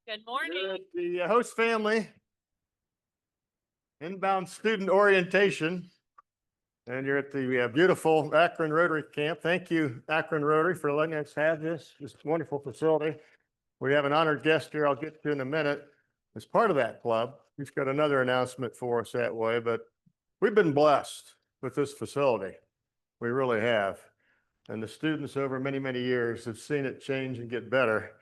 Good morning. You're at the host family inbound student orientation. And you're at the beautiful Akron Rotary Camp. Thank you, Akron Rotary, for letting us have this wonderful facility. We have an honored guest here I'll get to in a minute as part of that club. He's got another announcement for us that way, but we've been blessed with this facility. We really have. And the students over many, many years have seen it change and get better.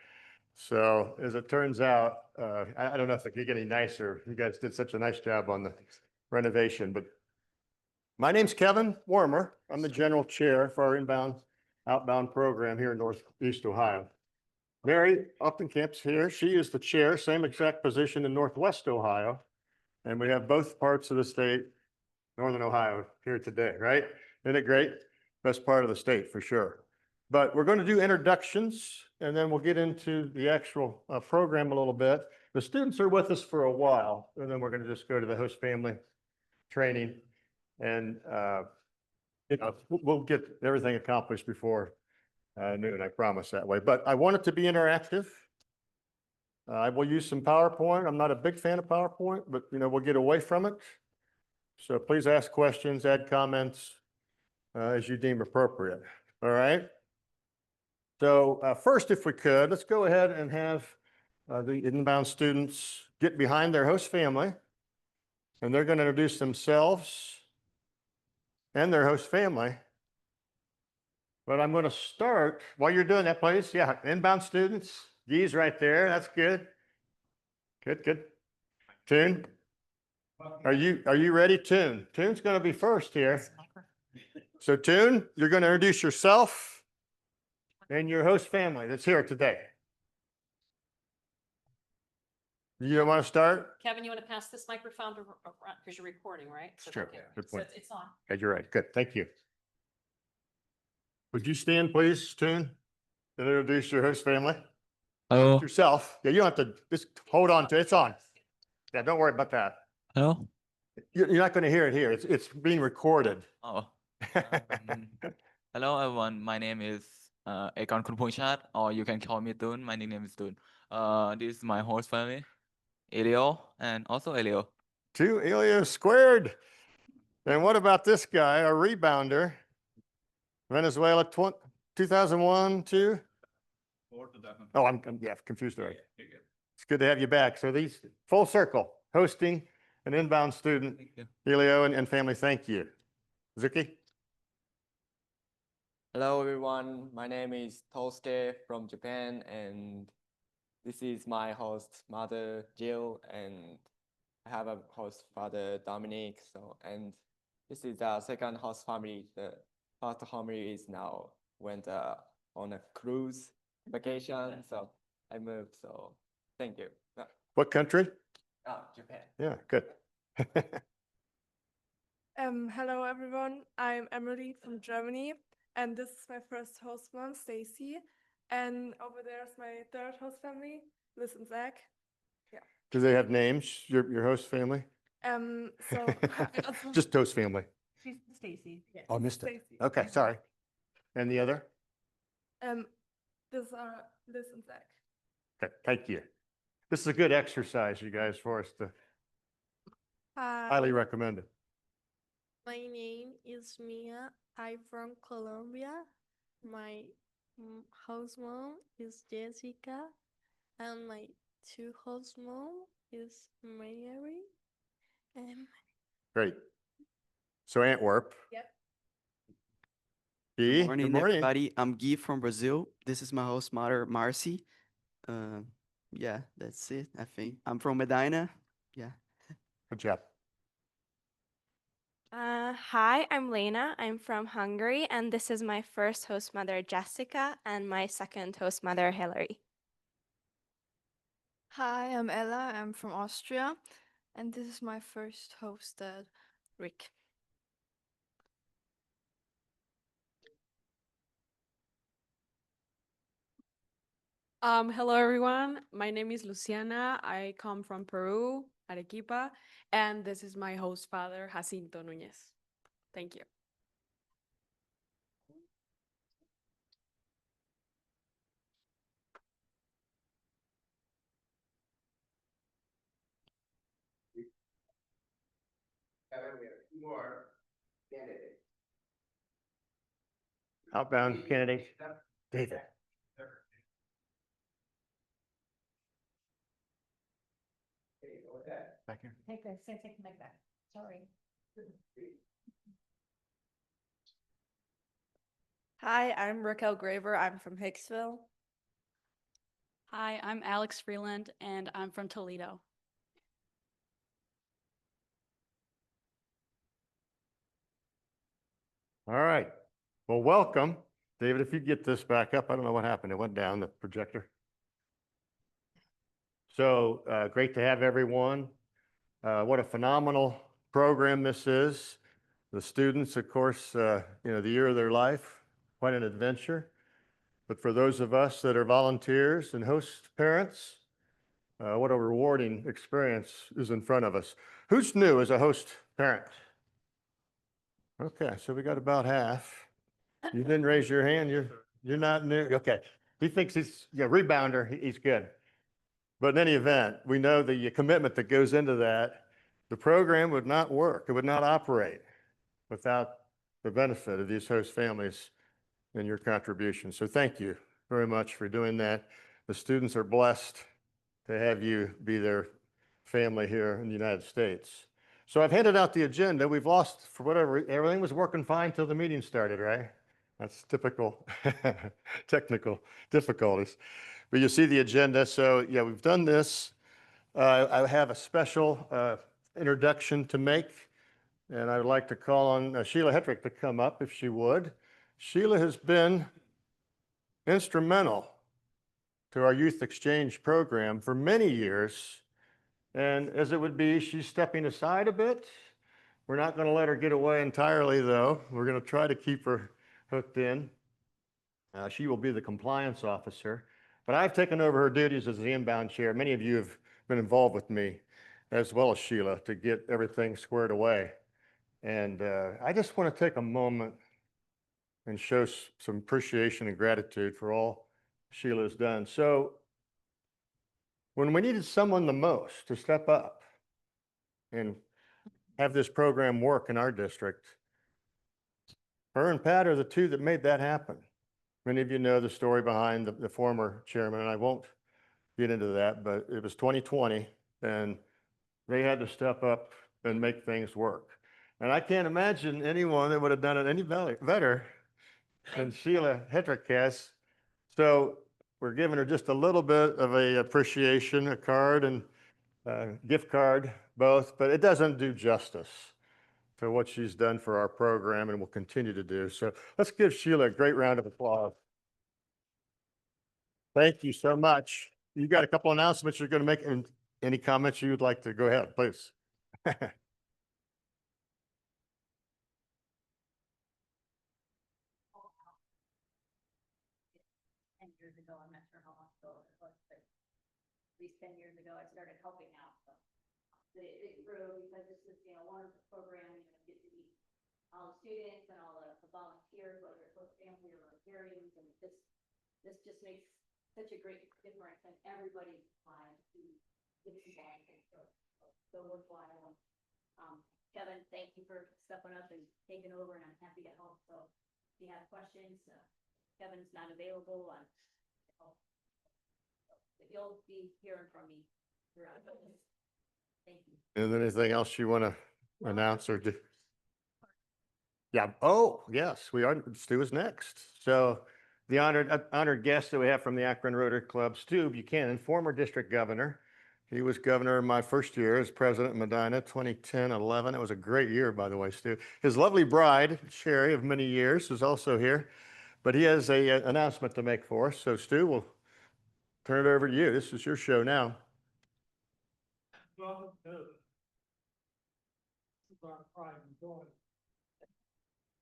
So as it turns out, I don't know if it could get any nicer. You guys did such a nice job on the renovation, but my name's Kevin Wormer. I'm the general chair for our outbound program here in Northeast Ohio. Mary Uptoncamp's here. She is the chair, same exact position in Northwest Ohio. And we have both parts of the state, Northern Ohio, here today, right? Isn't it great? Best part of the state for sure. But we're going to do introductions and then we'll get into the actual program a little bit. The students are with us for a while, and then we're going to just go to the host family training. And we'll get everything accomplished before noon, I promise that way. But I want it to be interactive. I will use some PowerPoint. I'm not a big fan of PowerPoint, but we'll get away from it. So please ask questions, add comments as you deem appropriate. All right. So first, if we could, let's go ahead and have the inbound students get behind their host family, and they're going to introduce themselves and their host family. But I'm going to start while you're doing that, please. Yeah, inbound students. Gee's right there. That's good. Good, good. Tune. Are you ready, Tune? Tune's going to be first here. So Tune, you're going to introduce yourself and your host family that's here today. You don't want to start? Kevin, you want to pass this microphone to, because you're recording, right? So Sure. okay. Good So point. it's on. Okay, you're right. Good. Thank you. Would you stand, please, Tune, and introduce your host family? Hello. Yourself. Yeah, you don't have to just hold on to it. It's on. Yeah, don't worry about that. Hello. You're not going to hear it here. It's being recorded. Oh. Hello everyone. My name is Ekon Kunpongchat, or you can call me Tun. My nickname is Tun. This is my host family, Elio, and also Elio. 2 Elio squared. And what about this guy, a rebounder? Venezuela 2001, 2? Oh, I'm confused already. It's good to have you back. So these full circle, hosting an inbound student, Thank you. Elio and family, thank you. Zuki? Hello everyone, my name is Tosuke from Japan, and this is my host mother Jill, and I have a host father Dominic. And this is the second host family. The first family is now went on a cruise vacation, so I moved. So thank you. What country? Japan. Yeah, good. Hello everyone, I'm Emily from Germany, and this is my first host mom, Stacy, and over there is my third host family, Liz and Zach. Do they have names, your host family? So Just host family. She's Stacy. Oh, I missed it. Stacy. Okay, sorry. And the other? These are Liz and Zach. Okay, thank you. This is a good exercise, you guys, for us to highly recommend it. My name is Mia. I'm from Colombia. My host mom is Jessica, and my two host mom is Mary. Great. So Antwerp. Yep. Guy, Morning, good morning. everybody. I'm Guy from Brazil. This is my host mother, Marcy. Yeah, that's it, I think. I'm from Medina. Yeah. Good job. Hi, I'm Lena. I'm from Hungary, and this is my first host mother, Jessica, and my second host mother, Hillary. Hi, I'm Ella. I'm from Austria, and this is my first host, Rick. Hello everyone. My name is Luciana. I come from Peru, Arequipa, and this is my host father, Jacinto Núñez. Thank you. Outbound candidate, David. Back here. Take that, take the mic back. Sorry. Hi, I'm Raquel Graver. I'm from Hicksville. Hi, I'm Alex Freeland and I'm from Toledo. All right. Well, welcome. David, if you get this back up, I don't know what happened. It went down, the projector. So great to have everyone. What a phenomenal program this is. The students, of course, the year of their life, quite an adventure. But for those of us that are volunteers and host parents, what a rewarding experience is in front of us. Who's new as a host parent? Okay, so we got about half. You didn't raise your hand. You're not new. Okay, he thinks he's rebounder. He's good. But in any event, we know the commitment that goes into that. The program would not work. It would not operate without the benefit of these host families and your contribution. So thank you very much for doing that. The students are blessed to have you be their family here in the United States. So I've handed out the agenda. We've lost, for whatever, everything was working fine till the meeting started, right? That's typical technical difficulties. But you see the agenda. So yeah, we've done this. I have a special introduction to make, and I would like to call on Sheila Hetrick to come up if she would. Sheila has been instrumental to our youth exchange program for many years. And as it would be, she's stepping aside a bit. We're not going to let her get away entirely, though. We're going to try to keep her hooked in. She will be the compliance officer. But I've taken over her duties as the inbound chair. Many of you have been involved with me, as well as Sheila, to get everything squared away. And I just want to take a moment and show some appreciation and gratitude for all Sheila has done. So when we needed someone the most to step up and have this program work in our district, her and Pat are the two that made that happen. Many of you know the story behind the former chairman, and I won't get into that, but it was 2020, and they had to step up and make things work. And I can't imagine anyone that would have done it any better than Sheila Hetrick has. So we're giving her just a little bit of a appreciation, a card and gift card, both, but it doesn't do justice to what she's done for our program and will continue to do. So let's give Sheila a great round of applause. Thank you so much. You got a couple announcements you're going to make, and any comments you'd like to go ahead, please. 10 years ago, I'm not sure how long ago it was, but at least 10 years ago, I started helping out. So it grew because this is, one of the programs, get to meet all the students and all the volunteers, whether it's both family or Rotarians, and this just makes such a great difference in everybody's lives who gets involved. So worthwhile. Kevin, thank you for stepping up and taking over, and I'm happy to help. So if you have questions, Kevin's not available. You'll be hearing from me throughout this. Thank you. Is there anything else you want to announce or do? Yeah. Oh, yes, we are. Stu is next. So the honored guest that we have from the Akron Rotary Club, Stu Buchanan, former district governor. He was governor my first year as president of Medina, 2010-11. It was a great year, by the way, Stu. His lovely bride, Sherry, of many years, is also here. But he has a announcement to make for us. So Stu, we'll turn it over to you. This is your show now. Well, this is our pride and joy.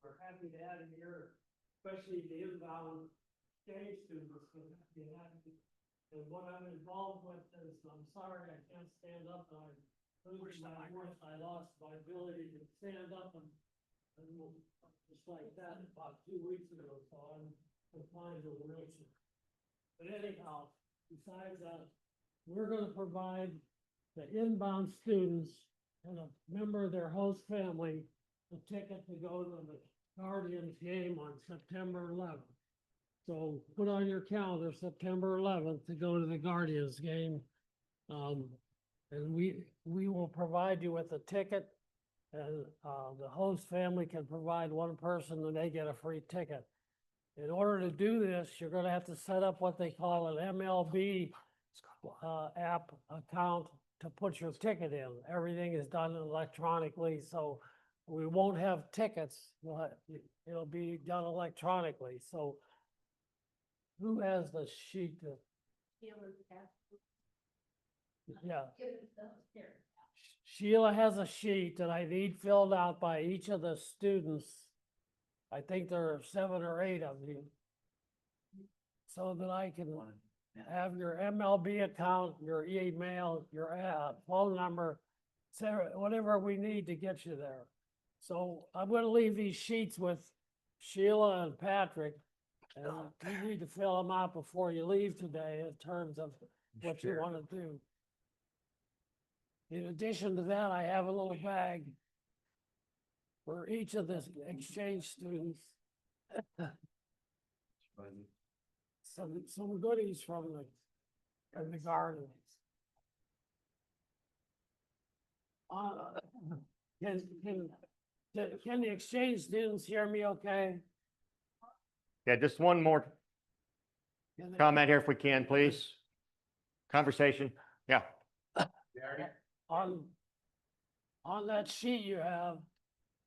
We're happy to have you here, especially the inbound exchange students. And what I'm involved with is, I'm sorry, I can't stand up. I lost my ability to stand up and just like that about 2 weeks ago, so I'm confined to a wheelchair. But anyhow, besides that, we're going to provide the inbound students and a member of their host family a ticket to go to the Guardians game on September 11th. So put on your calendar, September 11th, to go to the Guardians game. And we will provide you with a ticket. And the host family can provide one person and they get a free ticket. In order to do this, you're gonna have to set up what they call an MLB app account to put your ticket in. Everything is done electronically, so we won't have tickets. It'll be done electronically, so who has the sheet? Yeah. Sheila has a sheet that I need filled out by each of the students. I think there are 7 or 8 of you. So that I can have your MLB account, your email, your phone number, whatever we need to get you there. So I'm gonna leave these sheets with Sheila and Patrick. And you need to fill them out before you leave today in terms of what you want to do. In addition to that, I have a little bag for each of the exchange students. Some goodies from the garden. Can the exchange students hear me okay? Yeah, just one more Can they- comment here if we can, please. Conversation, yeah. On that sheet you have,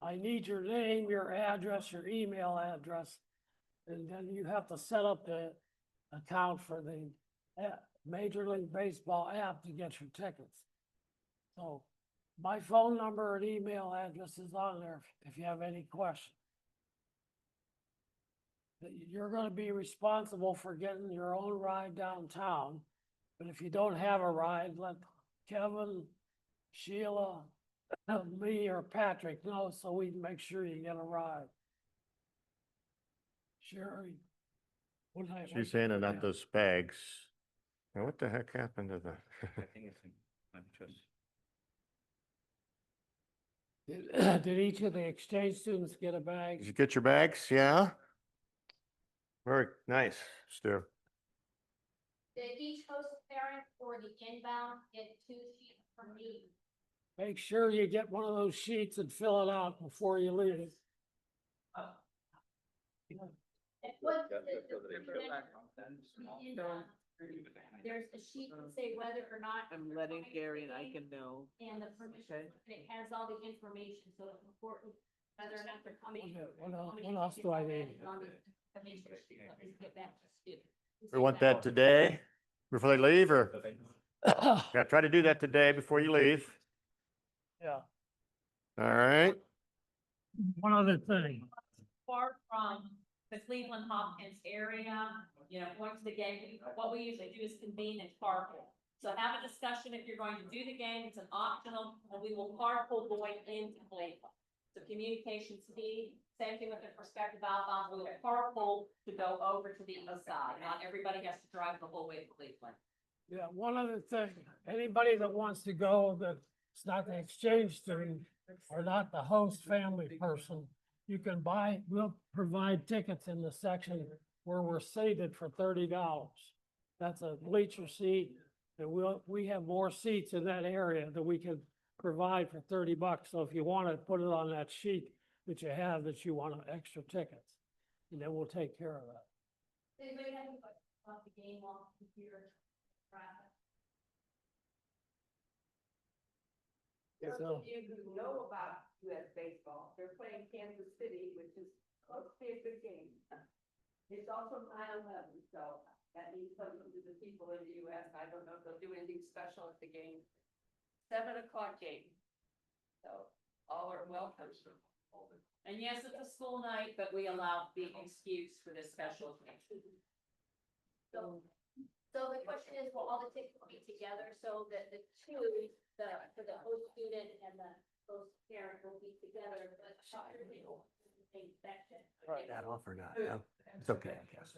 I need your name, your address, your email address. And then you have to set up the account for the Major League Baseball app to get your tickets. So my phone number and email address is on there if you have any questions. You're gonna be responsible for getting your own ride downtown. But if you don't have a ride, let Kevin, Sheila, me or Patrick know so we can make sure you get a ride. Sherry. She's handing out those bags. Now, what the heck happened to the? Did each of the exchange students get a bag? Did you get your bags? Yeah? Very nice, Stu. Did each host parent for the inbound get 2 sheets from me? Make sure you get one of those sheets and fill it out before you leave. There's a sheet to say whether or not. I'm letting Gary and I can know. And the permission, and it has all the information, so it's important whether or not they're coming. What else do I need? Get back to students. We want that today before they leave, or? Yeah, try to do that today before you leave. Yeah. All right. One other thing. Far from the Cleveland Hopkins area, going to the game, what we usually do is convene and carpool. So have a discussion if you're going to do the game, it's an optional, and we will carpool going into Cleveland. So communication speed, same thing with the perspective outbound, we will carpool to go over to the east side, not everybody has to drive the whole way to Cleveland. Yeah, one other thing, anybody that wants to go, that's not the exchange student or not the host family person, you can we'll provide tickets in the section where we're seated for $30. That's a bleacher seat, and we have more seats in that area that we can provide for $30. So if you want to put it on that sheet that you have, that you want extra tickets, and then we'll take care of that. Does anybody have any questions about the game on computer? So- You know about US baseball, they're playing Kansas City, which is supposed to be a good game. It's also 9/11, so that means something to the people in the US. I don't know if they'll do anything special at the game. 7:00 game. So all are welcome. And yes, it's a school night, but we allow the excuse for this special occasion. So the question is, will all the tickets be together so that the two, for the host student and the host parent will be together, but same section? That off or not? No, it's okay, I guess.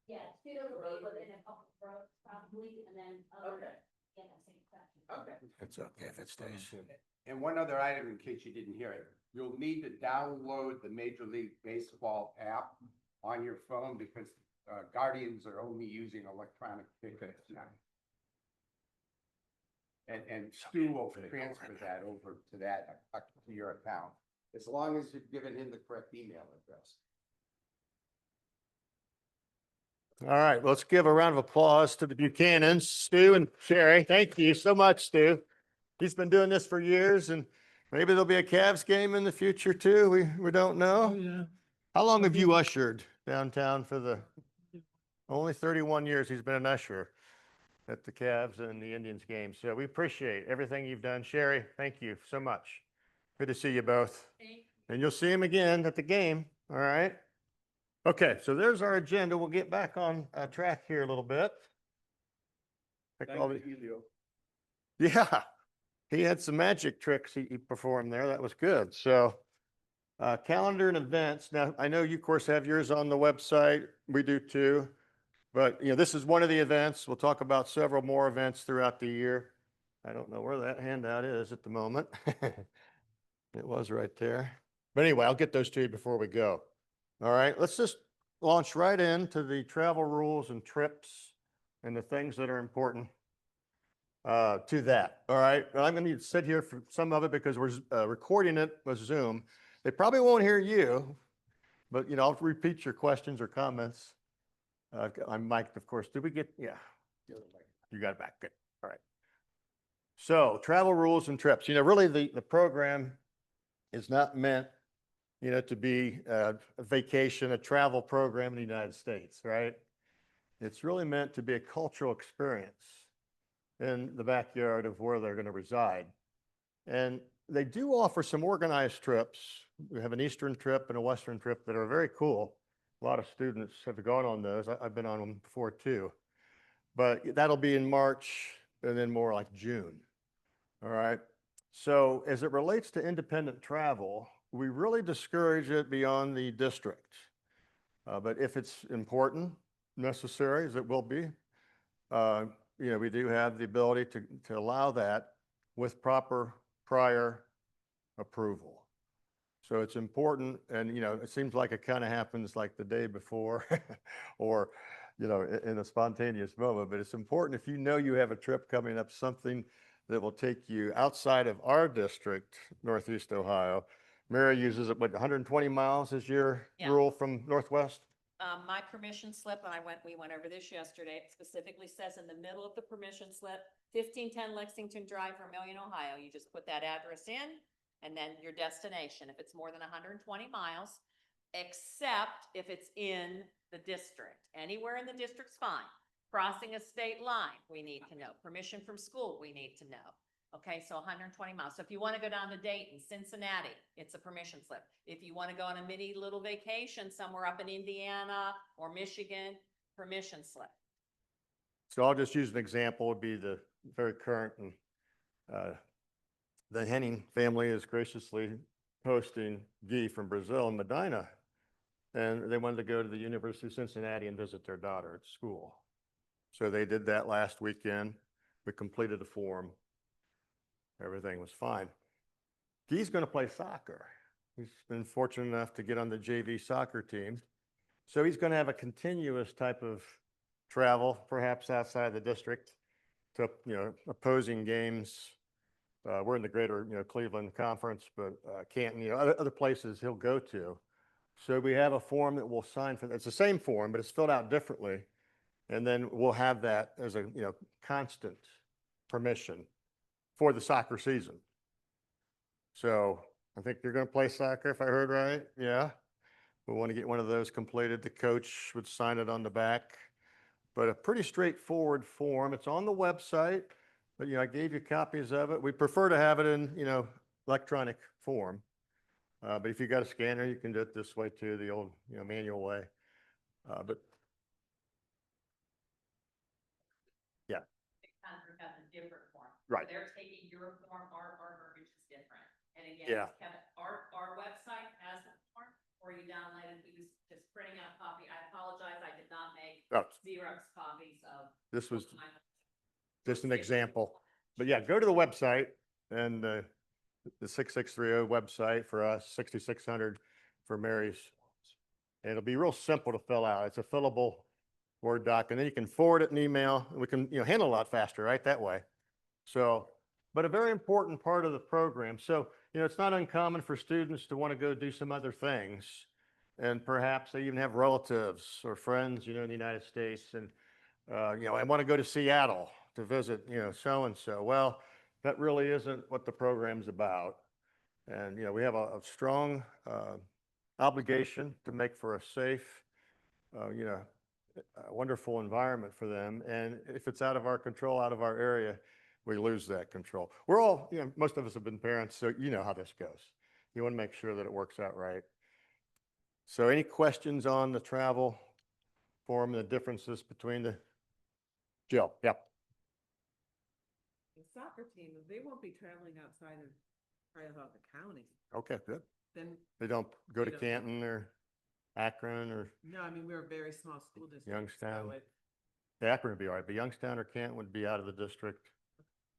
Yeah, student will be within a couple of rows probably, and then. Okay. in that same section. Okay. It's okay if it stays. And one other item, in case you didn't hear it, you'll need to download the Major League Baseball app on your phone because Guardians are only using electronic tickets now. And Stu will transfer that over to that, to your account, as long as you've given him the correct email address. All right, let's give a round of applause to the Buchanans, Stu and Sherry. Thank you so much, Stu. He's been doing this for years, and maybe there'll be a Cavs game in the future too. We don't know. yeah. How long have you ushered downtown for the, only 31 years he's been an usher at the Cavs and the Indians game. So we appreciate everything you've done. Sherry, thank you so much. Good to see you both. And you'll see him again at the game. All right. Okay, so there's our agenda. We'll get back on track here a little bit. Yeah, he had some magic tricks he performed there. That was good. So calendar and events. Now, I know you, of course, have yours on the website. We do too. But, you know, this is one of the events. We'll talk about several more events throughout the year. I don't know where that handout is at the moment. It was right there. But anyway, I'll get those to you before we go. All right, let's just launch right into the travel rules and trips and the things that are important to that. All right, I'm going to need to sit here for some of it because we're recording it with Zoom. They probably won't hear you, but, you know, I'll repeat your questions or comments. I'm mic'd, of course. Did we get, yeah, you got it back. Good. All right. So travel rules and trips, you know, really the program is not meant, you know, to be a vacation, a travel program in the United States, right? It's really meant to be a cultural experience in the backyard of where they're going to reside. And they do offer some organized trips. We have an Eastern trip and a Western trip that are very cool. A lot of students have gone on those. I've been on them before too. But that'll be in March and then more like June. All right. So as it relates to independent travel, we really discourage it beyond the district. But if it's important, necessary, as it will be, you know, we do have the ability to allow that with proper prior approval. So it's important, and, you know, it seems like it kind of happens like the day before or, you know, in a spontaneous moment, but it's important if you know you have a trip coming up, something that will take you outside of our district, Northeast Ohio. Mary uses it, what, 120 miles is your rule from Northwest? My permission slip, when we went over this yesterday, it specifically says in the middle of the permission slip, 1510 Lexington Drive, Vermillion, Ohio. You just put that address in and then your destination, if it's more than 120 miles, except if it's in the district. Anywhere in the district's fine. Crossing a state line, we need to know. Permission from school, we need to know. Okay, so 120 miles. So if you want to go down to Dayton, Cincinnati, it's a permission slip. If you want to go on a mini little vacation somewhere up in Indiana or Michigan, permission slip. So I'll just use an example, would be the very current, and the Henning family is graciously hosting Guy from Brazil in Medina. And they wanted to go to the University of Cincinnati and visit their daughter at school. So they did that last weekend. We completed the form. Everything was fine. Guy's going to play soccer. He's been fortunate enough to get on the JV soccer team. So he's going to have a continuous type of travel, perhaps outside the district, to, you know, opposing games. We're in the greater, you know, Cleveland conference, but Canton, you know, other places he'll go to. So we have a form that we'll sign for. It's the same form, but it's filled out differently. And then we'll have that as a, you know, constant permission for the soccer season. So I think you're going to play soccer, if I heard right. Yeah. We want to get one of those completed. The coach would sign it on the back, but a pretty straightforward form. It's on the website, but, you know, I gave you copies of it. We prefer to have it in, you know, electronic form. But if you got a scanner, you can do it this way too, the old, you know, manual way. But yeah. Concord has a different form. Right. So they're taking your form, our verbiage is different. And again, Yeah. our website has a form for you download and we just printing out a copy. I apologize, I did not make Oh. Xerox copies of. This was just an example. But yeah, go to the website and the 6630 website for us, 6600 for Mary's. And it'll be real simple to fill out. It's a fillable Word doc, and then you can forward it in email. And we can, handle a lot faster, right, that way. So, but a very important part of the program. So, it's not uncommon for students to want to go do some other things. And perhaps they even have relatives or friends, in the United States. And, I want to go to Seattle to visit, so-and-so. Well, that really isn't what the program's about. And, we have a strong obligation to make for a safe, a wonderful environment for them. And if it's out of our control, out of our area, we lose that control. We're all, most of us have been parents, so you know how this goes. You want to make sure that it works out right. So any questions on the travel form and the differences between the, Jill? Yep. The soccer team, they won't be traveling outside of Cuyahoga County. Okay, good. Then, They don't go to They don't. Canton or Akron or no, I mean, we're a very small school district. Youngstown. So it, Akron would be all right, but Youngstown or Canton would be out of the district.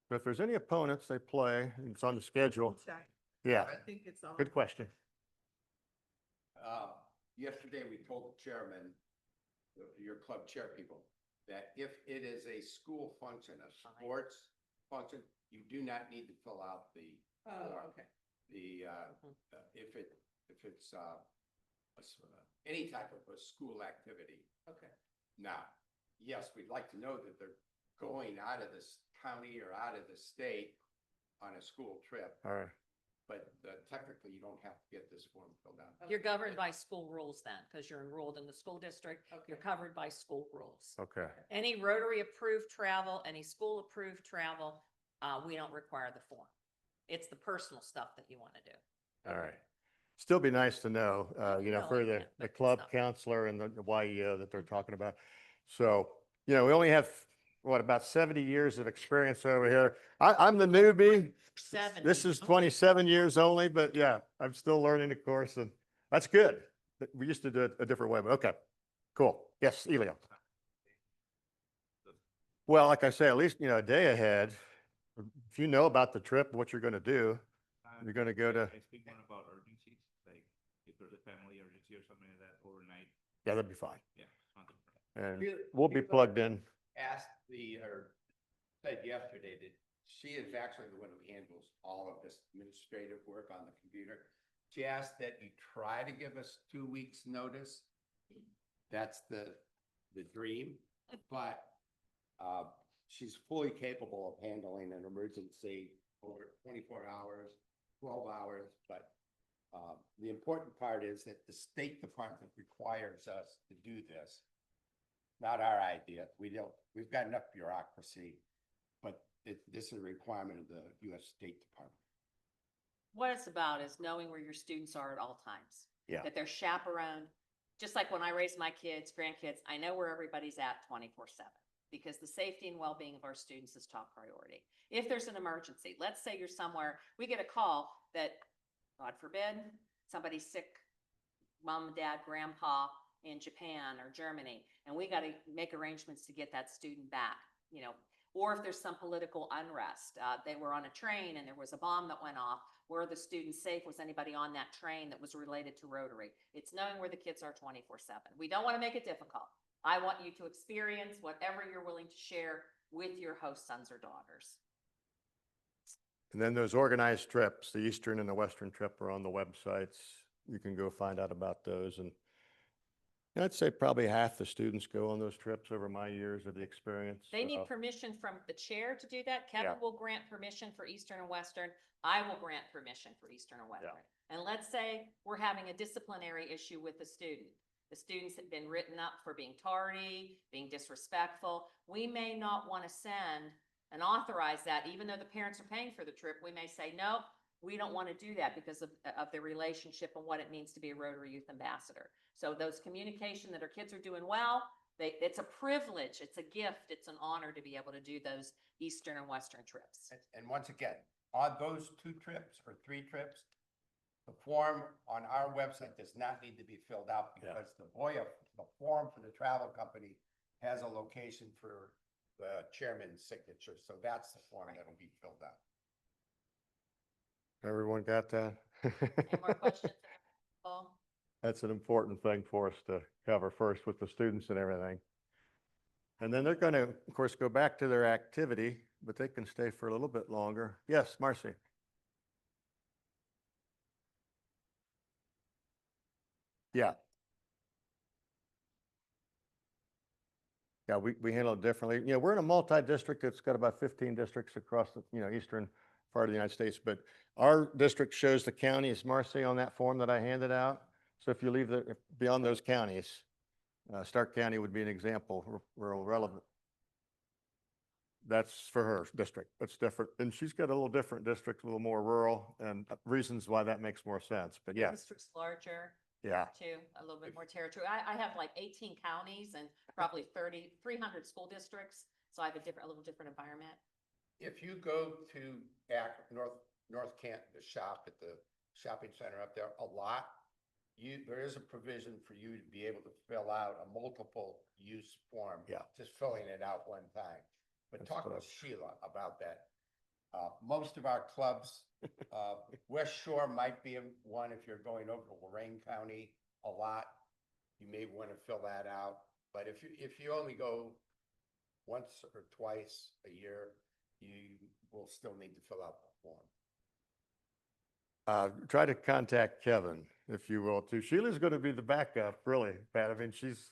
But if there's any opponents they play, and it's on the schedule. we'll check. Yeah, I think it's all. good question. Yesterday, we told the chairman, your club chair people, that if it is a school function, a sports function, you do not need to fill out the Oh, form. okay. If it's any type of a school activity. Okay. Now, yes, we'd like to know that they're going out of this county or out of the state on a school trip, All right. but technically you don't have to get this form filled out. You're governed by school rules then, because you're enrolled in the school district. You're covered by school rules. Okay. Any Rotary approved travel, any school approved travel, we don't require the form. It's the personal stuff that you want to do. All right. Still be nice to know, No, for I the can't, the but club stuff. counselor and the YEO that they're talking about. So, we only have, about 70 years of experience over here. I'm the newbie. 70. This is 27 years only, but yeah, I'm still learning the course and that's good. We used to do it a different way, but okay, cool. Yes, Elio. Well, like I say, at least, a day ahead, if you know about the trip, what you're going to do, you're going to go to, I speak more about urgencies, like if there's a family emergency or something like that overnight. yeah, that'd be fine. Yeah. it's not good. And Really- we'll be plugged in. Asked said yesterday that she is actually the one who handles all of this administrative work on the computer. She asked that you try to give us 2 weeks' notice. That's the dream, but she's fully capable of handling an emergency over 24 hours, 12 hours, but the important part is that the State Department requires us to do this. Not our idea. We've got enough bureaucracy, but this is a requirement of the US State Department. What it's about is knowing where your students are at all times. Yeah. That they're chaperoned. Just like when I raise my kids, grandkids, I know where everybody's at 24/7 because the safety and well-being of our students is top priority. If there's an emergency, let's say you're somewhere, we get a call that, God forbid, somebody's sick, mom, dad, grandpa in Japan or Germany, and we got to make arrangements to get that student back, or if there's some political unrest, they were on a train and there was a bomb that went off. Were the students safe? Was anybody on that train that was related to Rotary? It's knowing where the kids are 24/7. We don't want to make it difficult. I want you to experience whatever you're willing to share with your host sons or daughters. And then those organized trips, the Eastern and the Western trip are on the websites. You can go find out about those. And I'd say probably half the students go on those trips over my years of the experience. They need permission from the chair to do that. Kevin Yeah. will grant permission for Eastern and Western. I will grant permission for Eastern and Western. And let's say we're having a disciplinary issue with the student. The students have been written up for being tardy, being disrespectful. We may not want to send and authorize that, even though the parents are paying for the trip. We may say, no, we don't want to do that because of the relationship and what it means to be a Rotary Youth Ambassador. So those communication that our kids are doing well, it's a privilege, it's a gift, it's an honor to be able to do those Eastern and Western trips. And once again, on those 2 trips or 3 trips, the form on our website does not need to be filled out because the form for the travel company has a location for the chairman's signature. So that's the form that'll be filled out. Everyone got that? Any more questions? Paul? That's an important thing for us to cover first with the students and everything. And then they're going to, of course, go back to their activity, but they can stay for a little bit longer. Yes, Marcy? Yeah. Yeah, we handle it differently. You know, we're in a multi-district. It's got about 15 districts across the, eastern part of the United States. But our district shows the counties, Marcy, on that form that I handed out. So if you leave beyond those counties, Stark County would be an example, rural relevant. That's for her district. That's different. And she's got a little different district, a little more rural, and reasons why that makes more sense. But Your yeah, district's larger. yeah. Too, a little bit more territory. I have like 18 counties and probably 300 school districts. So I have a little different environment. If you go to North Canton to shop at the shopping center up there, there is a provision for you to be able to fill out a multiple use form. Yeah. Just filling it out one time. But That's talk what with Sheila about that. Most of our clubs, West Shore might be one if you're going over to Lorraine County a lot. You may want to fill that out. But if you only go once or twice a year, you will still need to fill out the form. Try to contact Kevin, if you will, too. Sheila's going to be the backup, really, Pat. I mean, she's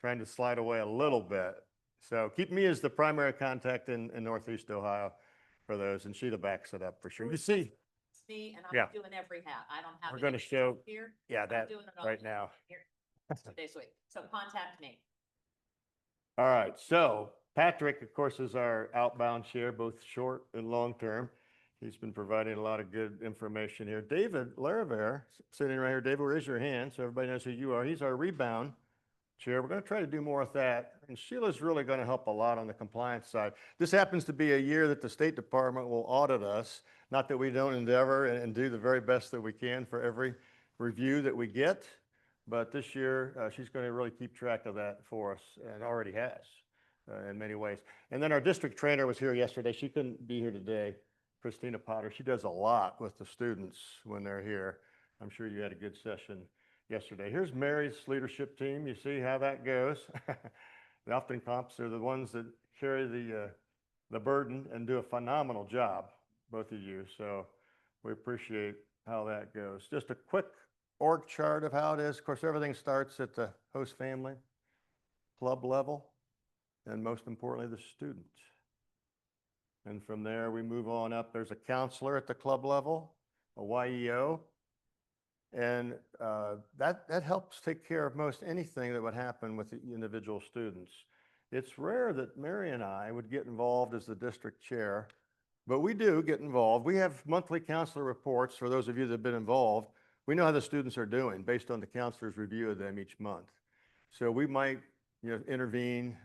trying to slide away a little bit. So keep me as the primary contact in Northeast Ohio for those, and Sheila backs it up for sure. You see, It's me, and I'm Yeah. doing every hat. I don't have. we're it going to show, here. yeah, I'm that doing it all right now. here 2 days a week. So contact me. All right, so Patrick, of course, is our outbound chair, both short and long term. He's been providing a lot of good information here. David Laraver, sitting right here. David, raise your hand so everybody knows who you are. He's our rebound chair. We're going to try to do more with that. And Sheila's really going to help a lot on the compliance side. This happens to be a year that the State Department will audit us. Not that we don't endeavor and do the very best that we can for every review that we get. But this year, she's going to really keep track of that for us, and already has in many ways. And then our district trainer was here yesterday. She couldn't be here today, Christina Potter. She does a lot with the students when they're here. I'm sure you had a good session yesterday. Here's Mary's leadership team. You see how that goes. The Upton Comps are the ones that carry the burden and do a phenomenal job, both of you. So we appreciate how that goes. Just a quick org chart of how it is. Of course, everything starts at the host family, club level, and most importantly, the student. And from there, we move on up. There's a counselor at the club level, a YEO, and that helps take care of most anything that would happen with the individual students. It's rare that Mary and I would get involved as the district chair, but we do get involved. We have monthly counselor reports for those of you that have been involved. We know how the students are doing based on the counselor's review of them each month. So we might intervene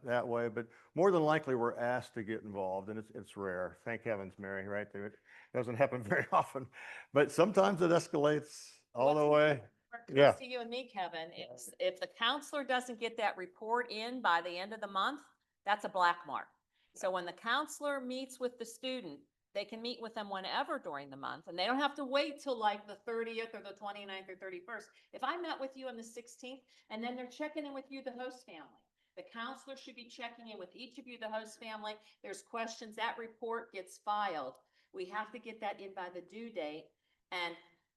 that way, but more than likely we're asked to get involved, and it's rare. Thank heavens, Mary, right? It doesn't happen very often, but sometimes it escalates all the way. Yeah. To you and me, Kevin, if the counselor doesn't get that report in by the end of the month, that's a black mark. So when the counselor meets with the student, they can meet with them whenever during the month, and they don't have to wait till like the 30th or the 29th or 31st. If I met with you on the 16th and then they're checking in with you, the host family, the counselor should be checking in with each of you, the host family. There's questions, that report gets filed. We have to get that in by the due date. And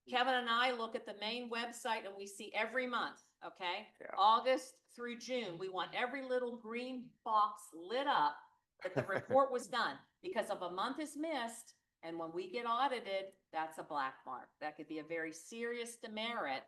Kevin and I look at the main website and we see every month, okay? Yeah. August through June, we want every little green box lit up that the report was done, because if a month is missed, and when we get audited, that's a black mark. That could be a very serious demerit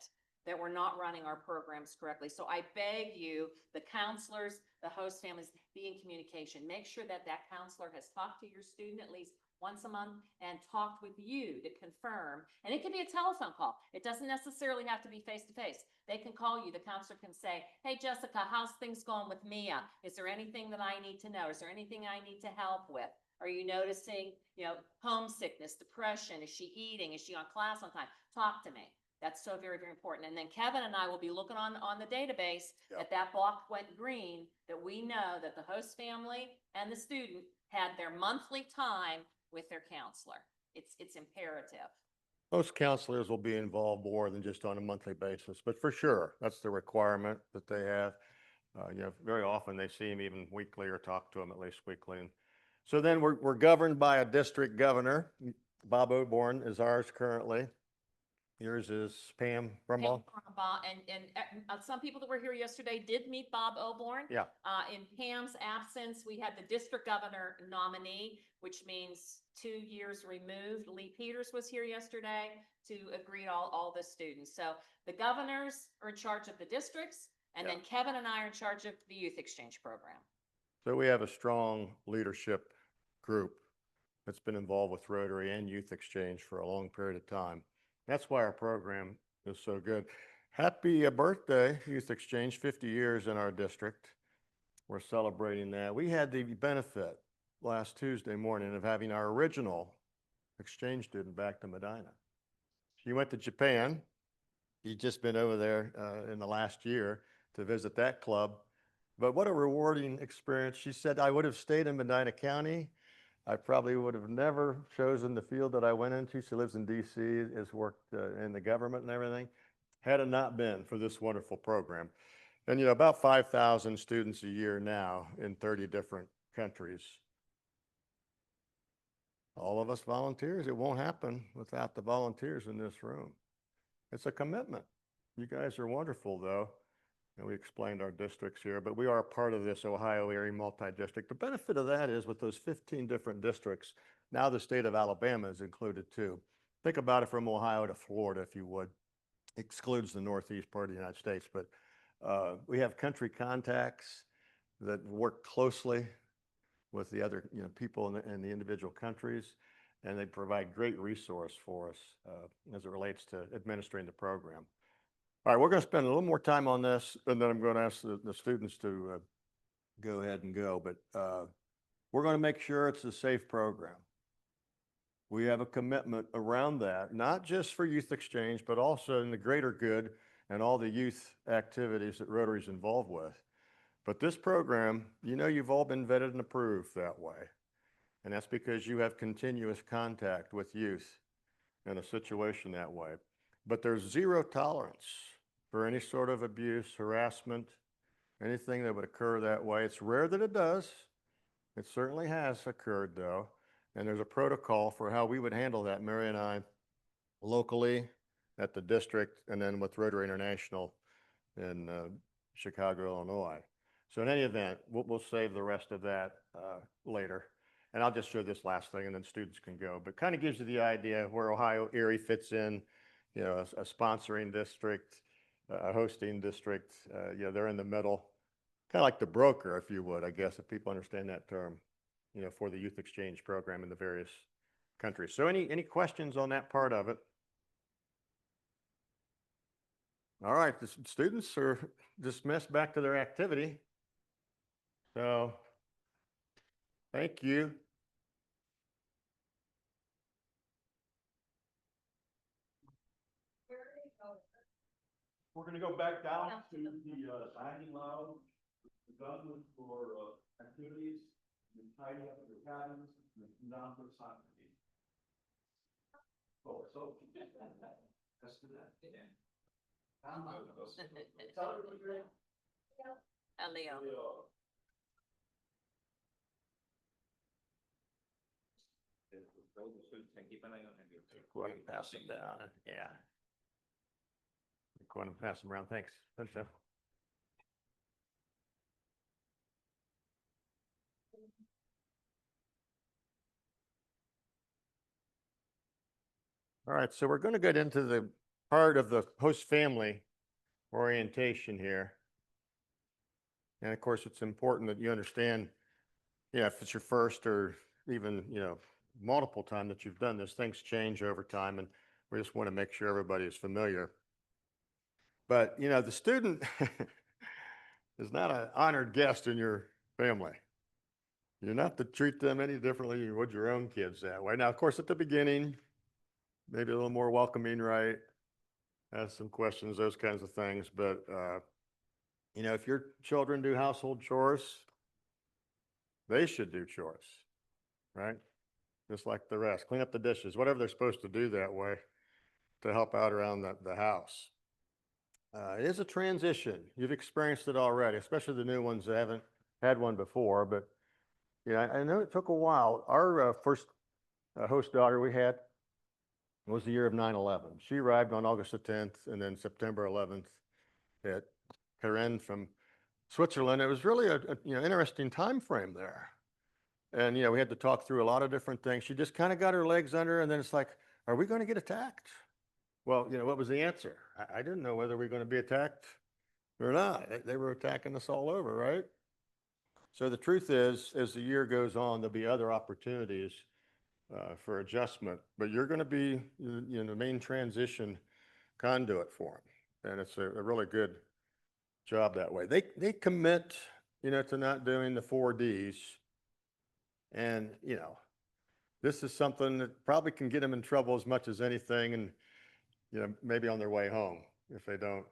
that we're not running our programs correctly. So I beg you, the counselors, the host families, be in communication. Make sure that that counselor has talked to your student at least once a month and talked with you to confirm. And it can be a telephone call. It doesn't necessarily have to be face-to-face. They can call you. The counselor can say, hey, Jessica, how's things going with Mia? Is there anything that I need to know? Is there anything I need to help with? Are you noticing, homesickness, depression? Is she eating? Is she on class on time? Talk to me. That's so very, very important. And then Kevin and I will be looking on the database Yep. that that block went green, that we know that the host family and the student had their monthly time with their counselor. It's imperative. Most counselors will be involved more than just on a monthly basis, but for sure, that's the requirement that they have. Very often they see him even weekly or talk to him at least weekly. And so then we're governed by a district governor. Bob Oborn is ours currently. Yours is Pam Brumbaugh. And some people that were here yesterday did meet Bob Oborn. Yeah. In Pam's absence, we had the district governor nominee, which means 2 years removed. Lee Peters was here yesterday to greet all the students. So the governors are in charge of the districts, and then Kevin and I are in charge of the youth exchange program. So we have a strong leadership group that's been involved with Rotary and Youth Exchange for a long period of time. That's why our program is so good. Happy birthday, Youth Exchange, 50 years in our district. We're celebrating that. We had the benefit last Tuesday morning of having our original exchange student back to Medina. She went to Japan. She'd just been over there in the last year to visit that club. But what a rewarding experience. She said, I would have stayed in Medina County. I probably would have never chosen the field that I went into. She lives in DC, has worked in the government and everything, had it not been for this wonderful program. And, about 5,000 students a year now in 30 different countries. All of us volunteers. It won't happen without the volunteers in this room. It's a commitment. You guys are wonderful, though. And we explained our districts here, but we are a part of this Ohio area multi-district. The benefit of that is with those 15 different districts, now the state of Alabama is included too. Think about it from Ohio to Florida, if you would. Excludes the northeast part of the United States, but we have country contacts that work closely with the other people in the individual countries, and they provide great resource for us as it relates to administering the program. All right, we're going to spend a little more time on this, and then I'm going to ask the students to go ahead and go, but we're going to make sure it's a safe program. We have a commitment around that, not just for Youth Exchange, but also in the greater good and all the youth activities that Rotary is involved with. But this program, you've all been vetted and approved that way. And that's because you have continuous contact with youth in a situation that way. But there's zero tolerance for any sort of abuse, harassment, anything that would occur that way. It's rare that it does. It certainly has occurred, though. And there's a protocol for how we would handle that, Mary and I, locally at the district, and then with Rotary International in Chicago, Illinois. So in any event, we'll save the rest of that later. And I'll just show this last thing, and then students can go. But kind of gives you the idea where Ohio Erie fits in, a sponsoring district, a hosting district. They're in the middle, kind of like the broker, if you would, I guess, if people understand that term, for the youth exchange program in the various countries. So any questions on that part of it? All right, the students are dismissed back to their activity. So thank you. We're going to go back down to the dining lounge, the government for activities, the tidy up the cabins, and the non-for soccer team. Oh, so let's do that. Yeah. Leo. Go ahead and pass them down. Yeah. Go ahead and pass them around. Thanks. Thanks, Jeff. All right, so we're going to get into the part of the host family orientation here. And of course, it's important that you understand, if it's your first or even, multiple time that you've done this, things change over time, and we just want to make sure everybody is familiar. But, the student is not an honored guest in your family. You're not to treat them any differently than you would your own kids that way. Now, of course, at the beginning, maybe a little more welcoming, right? ask some questions, those kinds of things. But, you know, if your children do household chores, they should do chores, right? Just like the rest, clean up the dishes, whatever they're supposed to do that way to help out around the house. It is a transition. You've experienced it already, especially the new ones that haven't had one before. But yeah, I know it took a while. Our first host daughter we had was the year of 9/11. She arrived on August the 10th, and then September 11th hit. Karen from Switzerland. It was really a interesting time frame there. And we had to talk through a lot of different things. She just kind of got her legs under, and then it's like, are we going to get attacked? Well, what was the answer? I didn't know whether we were going to be attacked or not. They were attacking us all over, right? So the truth is, as the year goes on, there'll be other opportunities for adjustment, but you're going to be the main transition conduit for them. And it's a really good job that way. They commit, to not doing the 4Ds. And, this is something that probably can get them in trouble as much as anything. And, maybe on their way home if they don't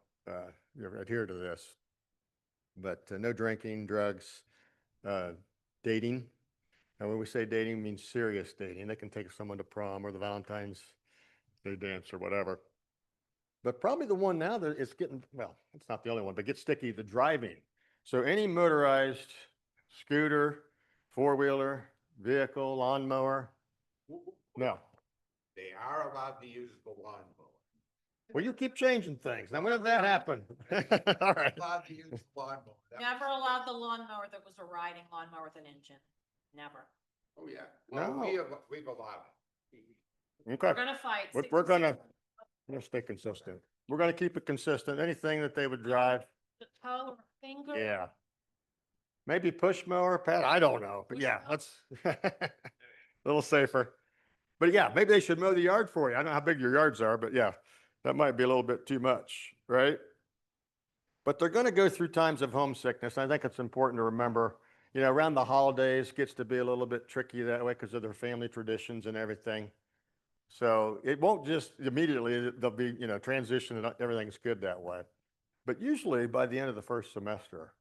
adhere to this. But no drinking, drugs, dating. And when we say dating, it means serious dating. They can take someone to prom or the Valentine's Day dance or whatever. But probably the one now that it's getting, well, it's not the only one, but gets sticky, the driving. So any motorized scooter, four-wheeler, vehicle, lawnmower, no. They are allowed to use the lawnmower. Well, you keep changing things. Now, when did that happen? All right. Allowed to use the lawnmower. Never allowed the lawnmower that was a riding lawnmower with an engine. Never. Oh, yeah. Well, No. we've allowed it. Okay. We're gonna fight. We're gonna stay consistent. We're gonna keep it consistent. Anything that they would drive, The toe or finger. yeah. Maybe push mower, Pat, I don't know, but yeah, let's a little safer. But yeah, maybe they should mow the yard for you. I don't know how big your yards are, but yeah, that might be a little bit too much, right? But they're gonna go through times of homesickness. I think it's important to remember, around the holidays gets to be a little bit tricky that way because of their family traditions and everything. So it won't just immediately, they'll be, transition and everything's good that way. But usually by the end of the first semester,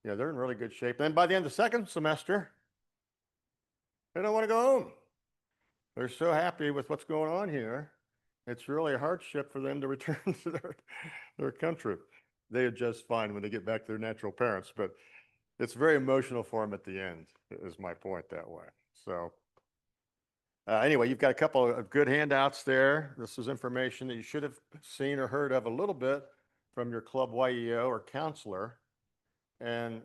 they're in really good shape. Then by the end of the second semester, they don't want to go home. They're so happy with what's going on here. It's really a hardship for them to return to their country. They adjust fine when they get back to their natural parents, but it's very emotional for them at the end, is my point that way. So anyway, you've got a couple of good handouts there. This is information that you should have seen or heard of a little bit from your club YEO or counselor. And,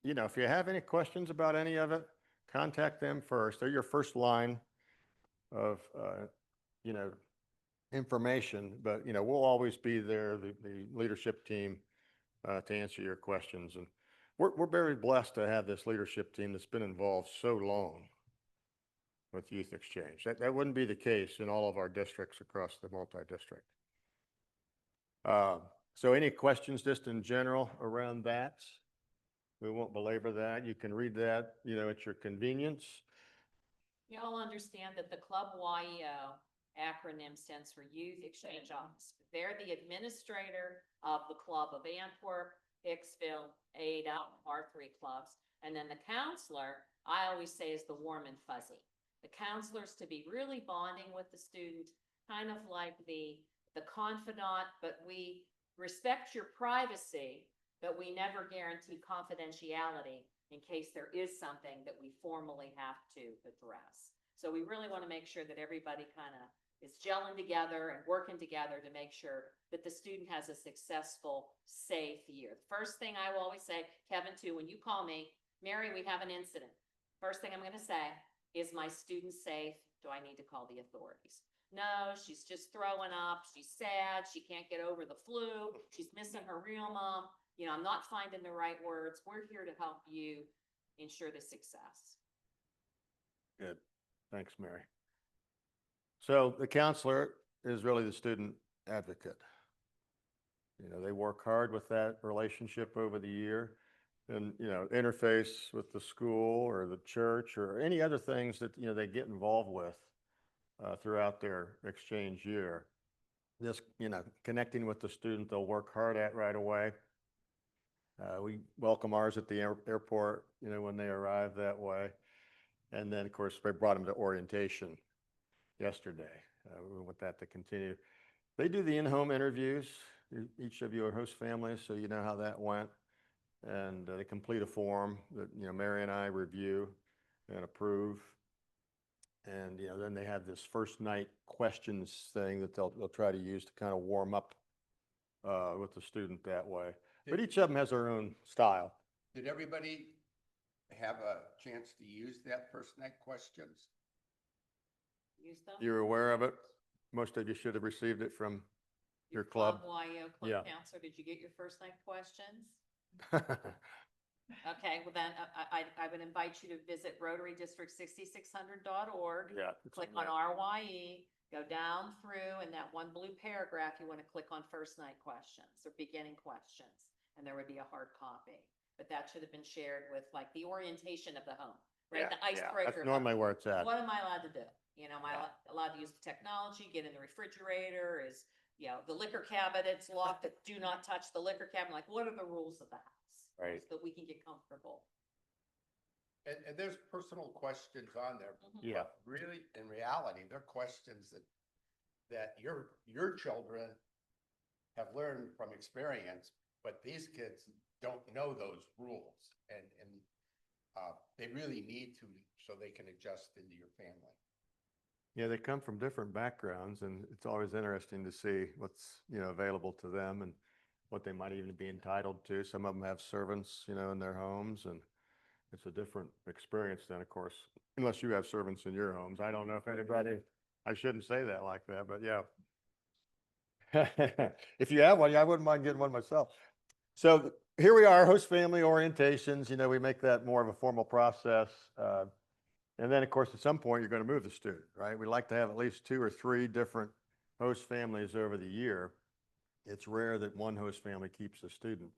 if you have any questions about any of it, contact them first. They're your first line of, information, but, we'll always be there, the leadership team, to answer your questions. And we're very blessed to have this leadership team that's been involved so long with youth exchange. That wouldn't be the case in all of our districts across the multi-district. So any questions just in general around that? We won't belabor that. You can read that, at your convenience. You all understand that the Club YEO acronym stands for Youth Exchange Office. They're the administrator of the Club of Antwerp, Hicksville, Ada, our 3 clubs. And then the counselor, I always say, is the warm and fuzzy. The counselor's to be really bonding with the student, kind of like the confidant, but we respect your privacy, but we never guarantee confidentiality in case there is something that we formally have to address. So we really want to make sure that everybody kind of is gelling together and working together to make sure that the student has a successful, safe year. First thing I will always say, Kevin too, when you call me, Mary, we have an incident. First thing I'm going to say, is my student safe? Do I need to call the authorities? No, she's just throwing up. She's sad. She can't get over the flu. She's missing her real mom. I'm not finding the right words. We're here to help you ensure the success. Good. Thanks, Mary. So the counselor is really the student advocate. They work hard with that relationship over the year and, interface with the school or the church or any other things that, they get involved with throughout their exchange year. just, connecting with the student they'll work hard at right away. We welcome ours at the airport, when they arrive that way. And then, of course, we brought them to orientation yesterday. We want that to continue. They do the in-home interviews. Each of you are host families, so you know how that went. And they complete a form that, Mary and I review and approve. And, then they have this first night questions thing that they'll try to use to kind of warm up with the student that way. But each of them has their own style. Did everybody have a chance to use that first night questions? Use them? You're aware of it? Most of you should have received it from your club. From YO Yeah. Club Counselor, did you get your first night questions? Okay, well then, I would invite you to visit RotaryDistrict6600.org. Yeah. Click on RYE, go down through, and that one blue paragraph, you want to click on first night questions or beginning questions, and there would be a hard copy. But that should have been shared with like the orientation of the home, right? Yeah, The icebreaker. That's normally where it's at. What am I allowed to do? Am I allowed to use the technology, get in the refrigerator? Is, the liquor cabinet's locked, that do not touch the liquor cabinet? Like, what are the rules of the house? Right. So that we can get comfortable. And there's personal questions on there. Yeah. but Really, in reality, they're questions that your children have learned from experience, but these kids don't know those rules. And they really need to, so they can adjust into your family. Yeah, they come from different backgrounds, and it's always interesting to see what's, available to them and what they might even be entitled to. Some of them have servants, in their homes, and it's a different experience than, of course, unless you have servants in your homes. I don't know if anybody, I shouldn't say that like that, but yeah. If you have one, I wouldn't mind getting one myself. So here we are, host family orientations. We make that more of a formal process. And then, of course, at some point, you're going to move the student, right? We like to have at least 2 or 3 different host families over the year. It's rare that one host family keeps a student,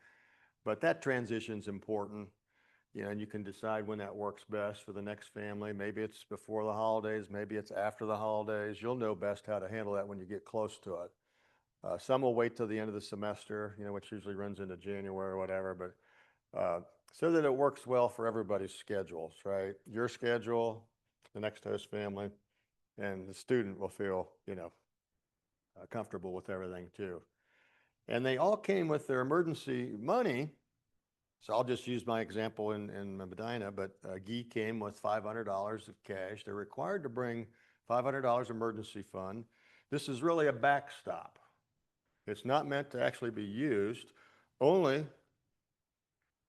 but that transition is important. And you can decide when that works best for the next family. Maybe it's before the holidays, maybe it's after the holidays. You'll know best how to handle that when you get close to it. Some will wait till the end of the semester, which usually runs into January or whatever, but so that it works well for everybody's schedules, right? Your schedule, the next host family, and the student will feel, comfortable with everything too. And they all came with their emergency money. So I'll just use my example in Medina, but Guy came with $500 of cash. They're required to bring $500 emergency fund. This is really a backstop. It's not meant to actually be used, only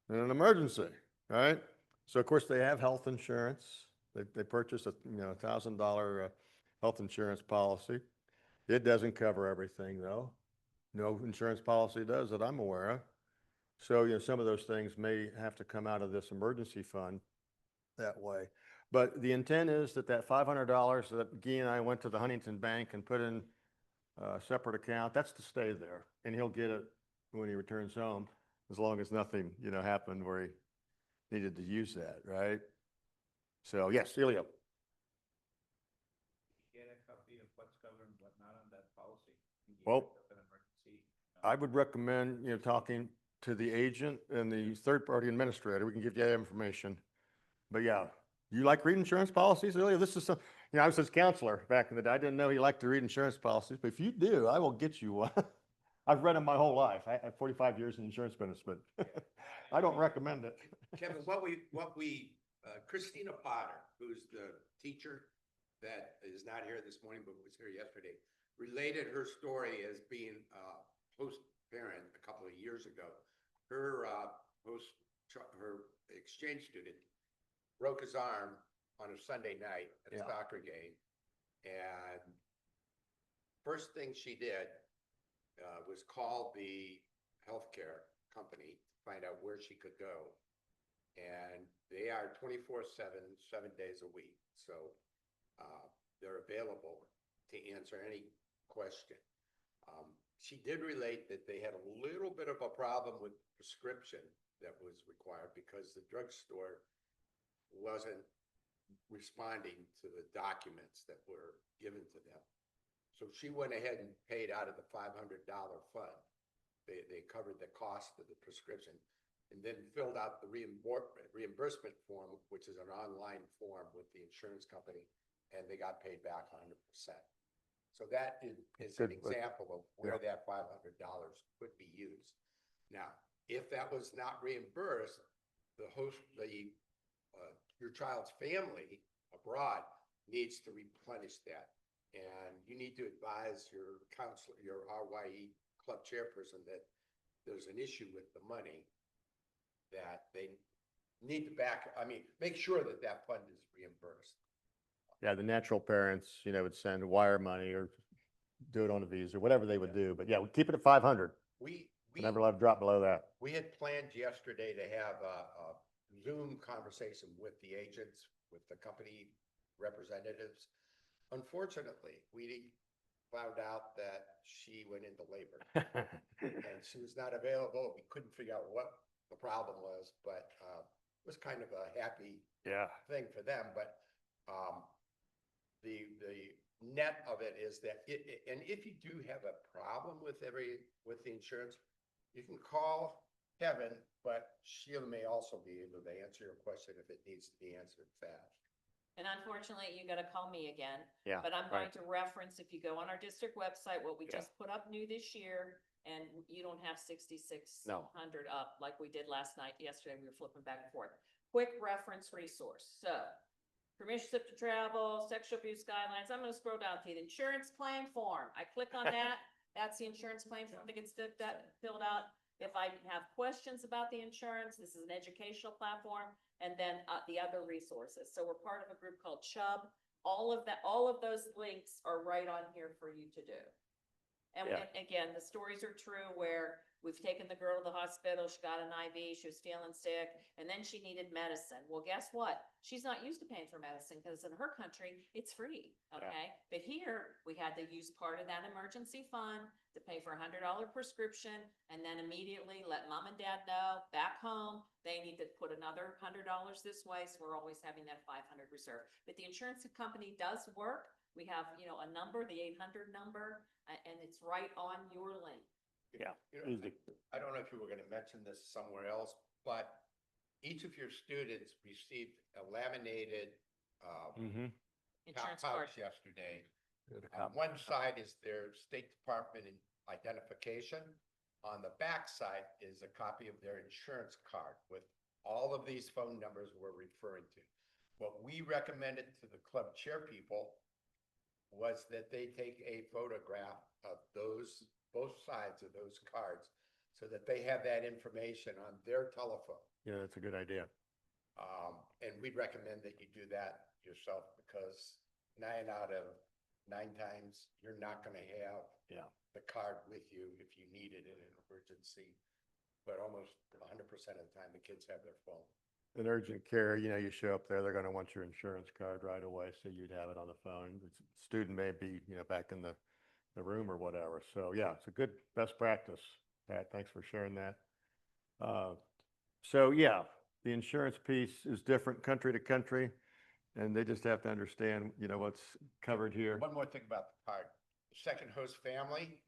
in an emergency, right? So of course they have health insurance. They purchased a $1,000 health insurance policy. It doesn't cover everything though. No insurance policy does that I'm aware of. So, some of those things may have to come out of this emergency fund that way. But the intent is that $500 that Guy and I went to the Huntington Bank and put in a separate account, that's to stay there. And he'll get it when he returns home, as long as nothing, happened where he needed to use that, right? So, yes, Elio. Get a copy of what's covered and what not on that policy. Well, I would recommend, talking to the agent and the third-party administrator. We can give you that information. But yeah, you like read insurance policies? Really? This is some, I was his counselor back in the day. I didn't know he liked to read insurance policies, but if you do, I will get you one. I've read them my whole life. I have 45 years in insurance business, but I don't recommend it. Kevin, Christina Potter, who's the teacher that is not here this morning, but was here yesterday, related her story as being a host parent a couple of years ago. Her exchange student broke his arm on a Sunday night at a soccer game. And first thing she did was call the healthcare company to find out where she could go. And they are 24/7, 7 days a week. So they're available to answer any question. She did relate that they had a little bit of a problem with prescription that was required because the drugstore wasn't responding to the documents that were given to them. So she went ahead and paid out of the $500 fund. They covered the cost of the prescription and then filled out the reimbursement form, which is an online form with the insurance company, and they got paid back 100%. So that is an Good. example of where Yeah. that $500 could be used. Now, if that was not reimbursed, your child's family abroad needs to replenish that. And you need to advise your counselor, your RYE club chairperson, that there's an issue with the money, that they need to make sure that that fund is reimbursed. Yeah, the natural parents, would send wire money or do it on a Visa, whatever they would do. But yeah, we keep it at 500. We Never let it drop below that. We had planned yesterday to have a Zoom conversation with the agents, with the company representatives. Unfortunately, we found out that she went into labor and she was not available. We couldn't figure out what the problem was, but it was kind of a happy Yeah. thing for them. But the net of it is that and if you do have a problem with the insurance, you can call Kevin, but Sheila may also be able to answer your question if it needs to be answered fast. And unfortunately, you gotta call me again. Yeah, But I'm going right. to reference, if you go on our district website, what we Yeah. just put up new this year, and you don't have 6,600 No. up like we did last night. Yesterday, we were flipping back and forth. Quick reference resource. So, permission slip to travel, sexual abuse guidelines. I'm gonna scroll down to the insurance claim form. I click on that. That's the insurance claim form that gets filled out. If I have questions about the insurance, this is an educational platform, and then the other resources. So we're part of a group called Chubb. All of those links are right on here for you to do. And Yeah. and again, the stories are true where we've taken the girl to the hospital, she got an IV, she was feeling sick, and then she needed medicine. Well, guess what? She's not used to paying for medicine because in her country, it's free, okay? But here, we had to use part of that emergency fund to pay for $100 prescription and then immediately let mom and dad know back home, they need to put another $100 this way. So we're always having that 500 reserve. But the insurance company does work. We have, a number, the 800 number, and it's right on your link. Yeah. Easy. I don't know if you were gonna mention this somewhere else, but each of your students received a laminated Insurance card. pouch yesterday. On one side is their State Department identification. On the back side is a copy of their insurance card with all of these phone numbers we're referring to. What we recommended to the club chair people was that they take a photograph of both sides of those cards so that they have that information on their telephone. Yeah, that's a good idea. And we'd recommend that you do that yourself because 9 out of 9 times you're not going to have the card with you if you need it in an emergency. But almost 100% of the time, the kids have their phone. In urgent care, you show up there, they're going to want your insurance card right away, so you'd have it on the phone. The student may be, back in the room or whatever. So yeah, it's a good best practice. Pat, thanks for sharing that. So yeah, the insurance piece is different country to country, and they just have to understand, what's covered here. One more thing about the card. The second host family,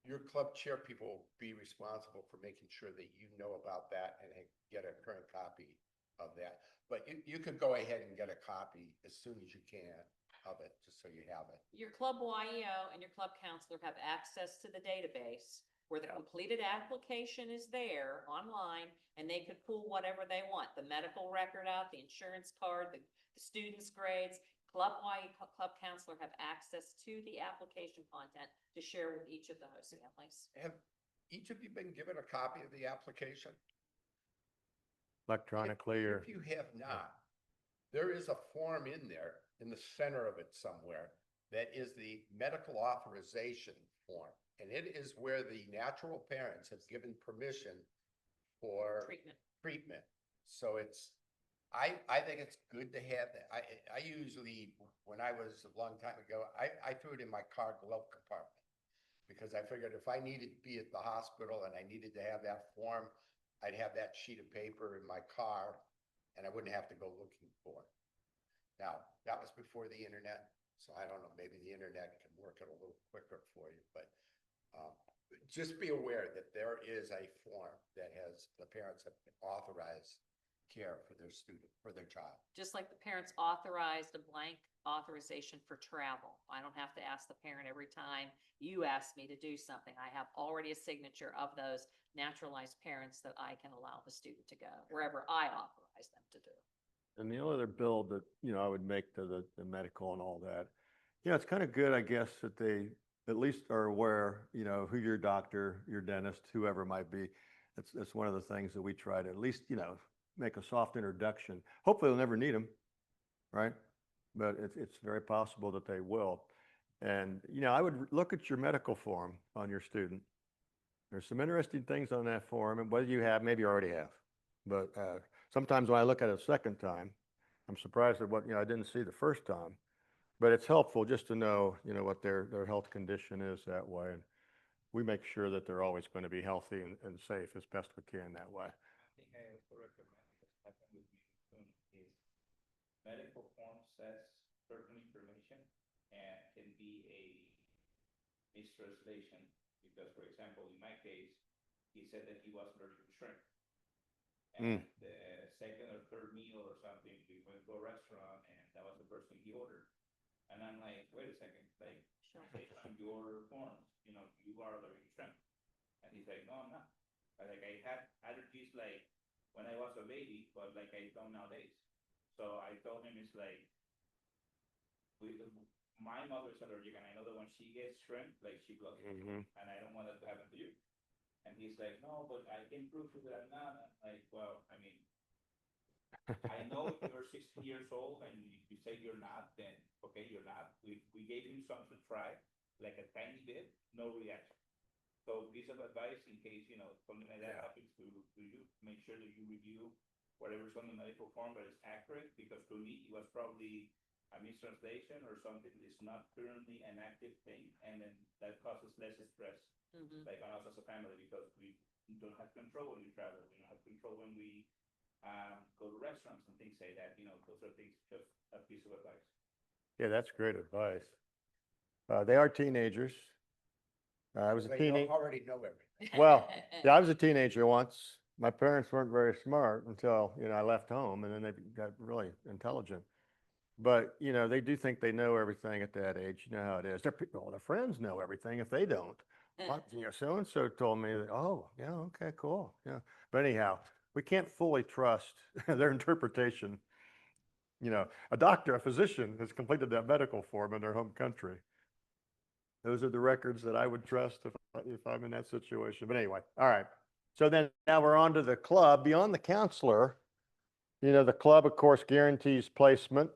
your club chair people will be responsible for making sure that you know about that and get a current copy of that. But you could go ahead and get a copy as soon as you can of it, just so you have it. Your club YEO and your club counselor have access to the database where the completed application is there online, and they could pull whatever they want, the medical record out, the insurance card, the student's grades. Club YE club counselor have access to the application content to share with each of the host families. Have each of you been given a copy of the application? Electronically or, If you have not, there is a form in there in the center of it somewhere that is the medical authorization form. And it is where the natural parents have given permission for treatment. So I think it's good to have that. I usually, when I was a long time ago, I threw it in my car glove compartment because I figured if I needed to be at the hospital and I needed to have that form, I'd have that sheet of paper in my car and I wouldn't have to go looking for it. Now, that was before the internet. So I don't know, maybe the internet can work it a little quicker for you, but just be aware that there is a form that has, the parents have authorized care for their student, for their child. Just like the parents authorized a blank authorization for travel. I don't have to ask the parent every time you ask me to do something. I have already a signature of those naturalized parents that I can allow the student to go wherever I authorize them to do. And the only other bill that, I would make to the medical and all that, it's kind of good, I guess, that they at least are aware, who your doctor, your dentist, whoever it might be. That's one of the things that we try to at least, make a soft introduction. Hopefully they'll never need them, right? But it's very possible that they will. And, I would look at your medical form on your student. There's some interesting things on that form, and whether you have, maybe you already have. But sometimes when I look at it a second time, I'm surprised at what, I didn't see the first time. But it's helpful just to know, what their health condition is that way. And we make sure that they're always going to be healthy and safe as best we can that way. I think I also recommend what's happened with me soon is medical form says certain information and can be a mistranslation. Because, for example, in my case, he said that he was allergic to shrimp. And the second or third meal or something, we went to a restaurant and that was the first thing he ordered. And I'm like, wait a second, like, based on your forms, you are allergic to shrimp. And he's like, no, I'm not. But like, I had allergies like when I was a baby, but like I don't nowadays. So I told him it's like, my mother's allergic, and I know that when she gets shrimp, like she blows it, and I don't want that to happen to you. And he's like, no, but I can prove to you that I'm not. I'm like, well, I mean, I know if you're 60 years old and you say you're not, then okay, you're not. We gave him something to try, like a tiny bit, no reaction. So piece of advice in case, something like that happens to you, make sure that you review whatever's on the medical form, but it's accurate, because to me, it was probably a mistranslation or something that's not currently an active thing, and then that causes less stress, like on us as a family, because we don't have control when we travel, we don't have control when we go to restaurants and things like that, those are things, just a piece of advice. Yeah, that's great advice. They are teenagers. I was a They teenager. already know everything. Well, yeah, I was a teenager once. My parents weren't very smart until, I left home, and then they got really intelligent. But, they do think they know everything at that age. You know how it is. Their friends know everything if they don't. So-and-so told me that, oh, yeah, okay, cool. Yeah. But anyhow, we can't fully trust their interpretation. A doctor, a physician has completed that medical form in their home country. Those are the records that I would trust if I'm in that situation. But anyway, all right. So then now we're on to the club. Beyond the counselor, the club, of course, guarantees placement.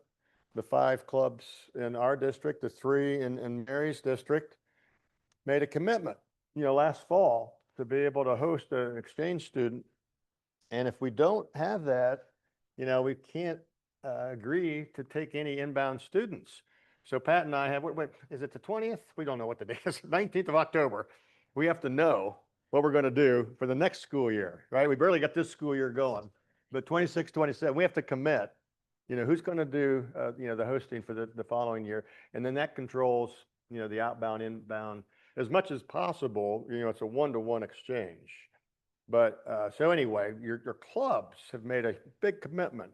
The 5 clubs in our district, the 3 in Mary's district, made a commitment, last fall to be able to host an exchange student. And if we don't have that, we can't agree to take any inbound students. So Pat and I have, wait, is it the 20th? We don't know what the date is, 19th of October. We have to know what we're going to do for the next school year, right? We barely got this school year going, but 26, 27, we have to commit, who's going to do, the hosting for the following year. And then that controls, the outbound, inbound, as much as possible, it's a one-to-one exchange. But so anyway, your clubs have made a big commitment.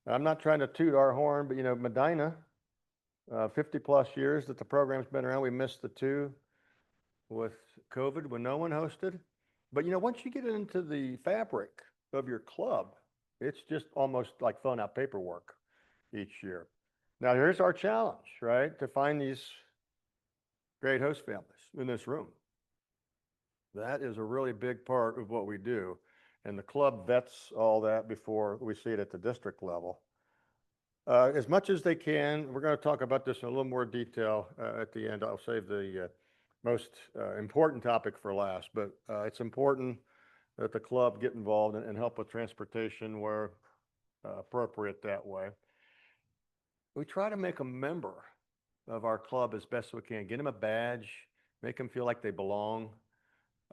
I'm not trying to toot our horn, but Medina, 50 plus years that the program's been around. We missed the 2 with COVID when no one hosted. But once you get into the fabric of your club, it's just almost like filling out paperwork each year. Now here's our challenge, right? To find these great host families in this room. That is a really big part of what we do. And the club vets all that before we see it at the district level. As much as they can, we're going to talk about this in a little more detail at the end. I'll save the most important topic for last, but it's important that the club get involved and help with transportation where appropriate that way. We try to make a member of our club as best we can, get them a badge, make them feel like they belong.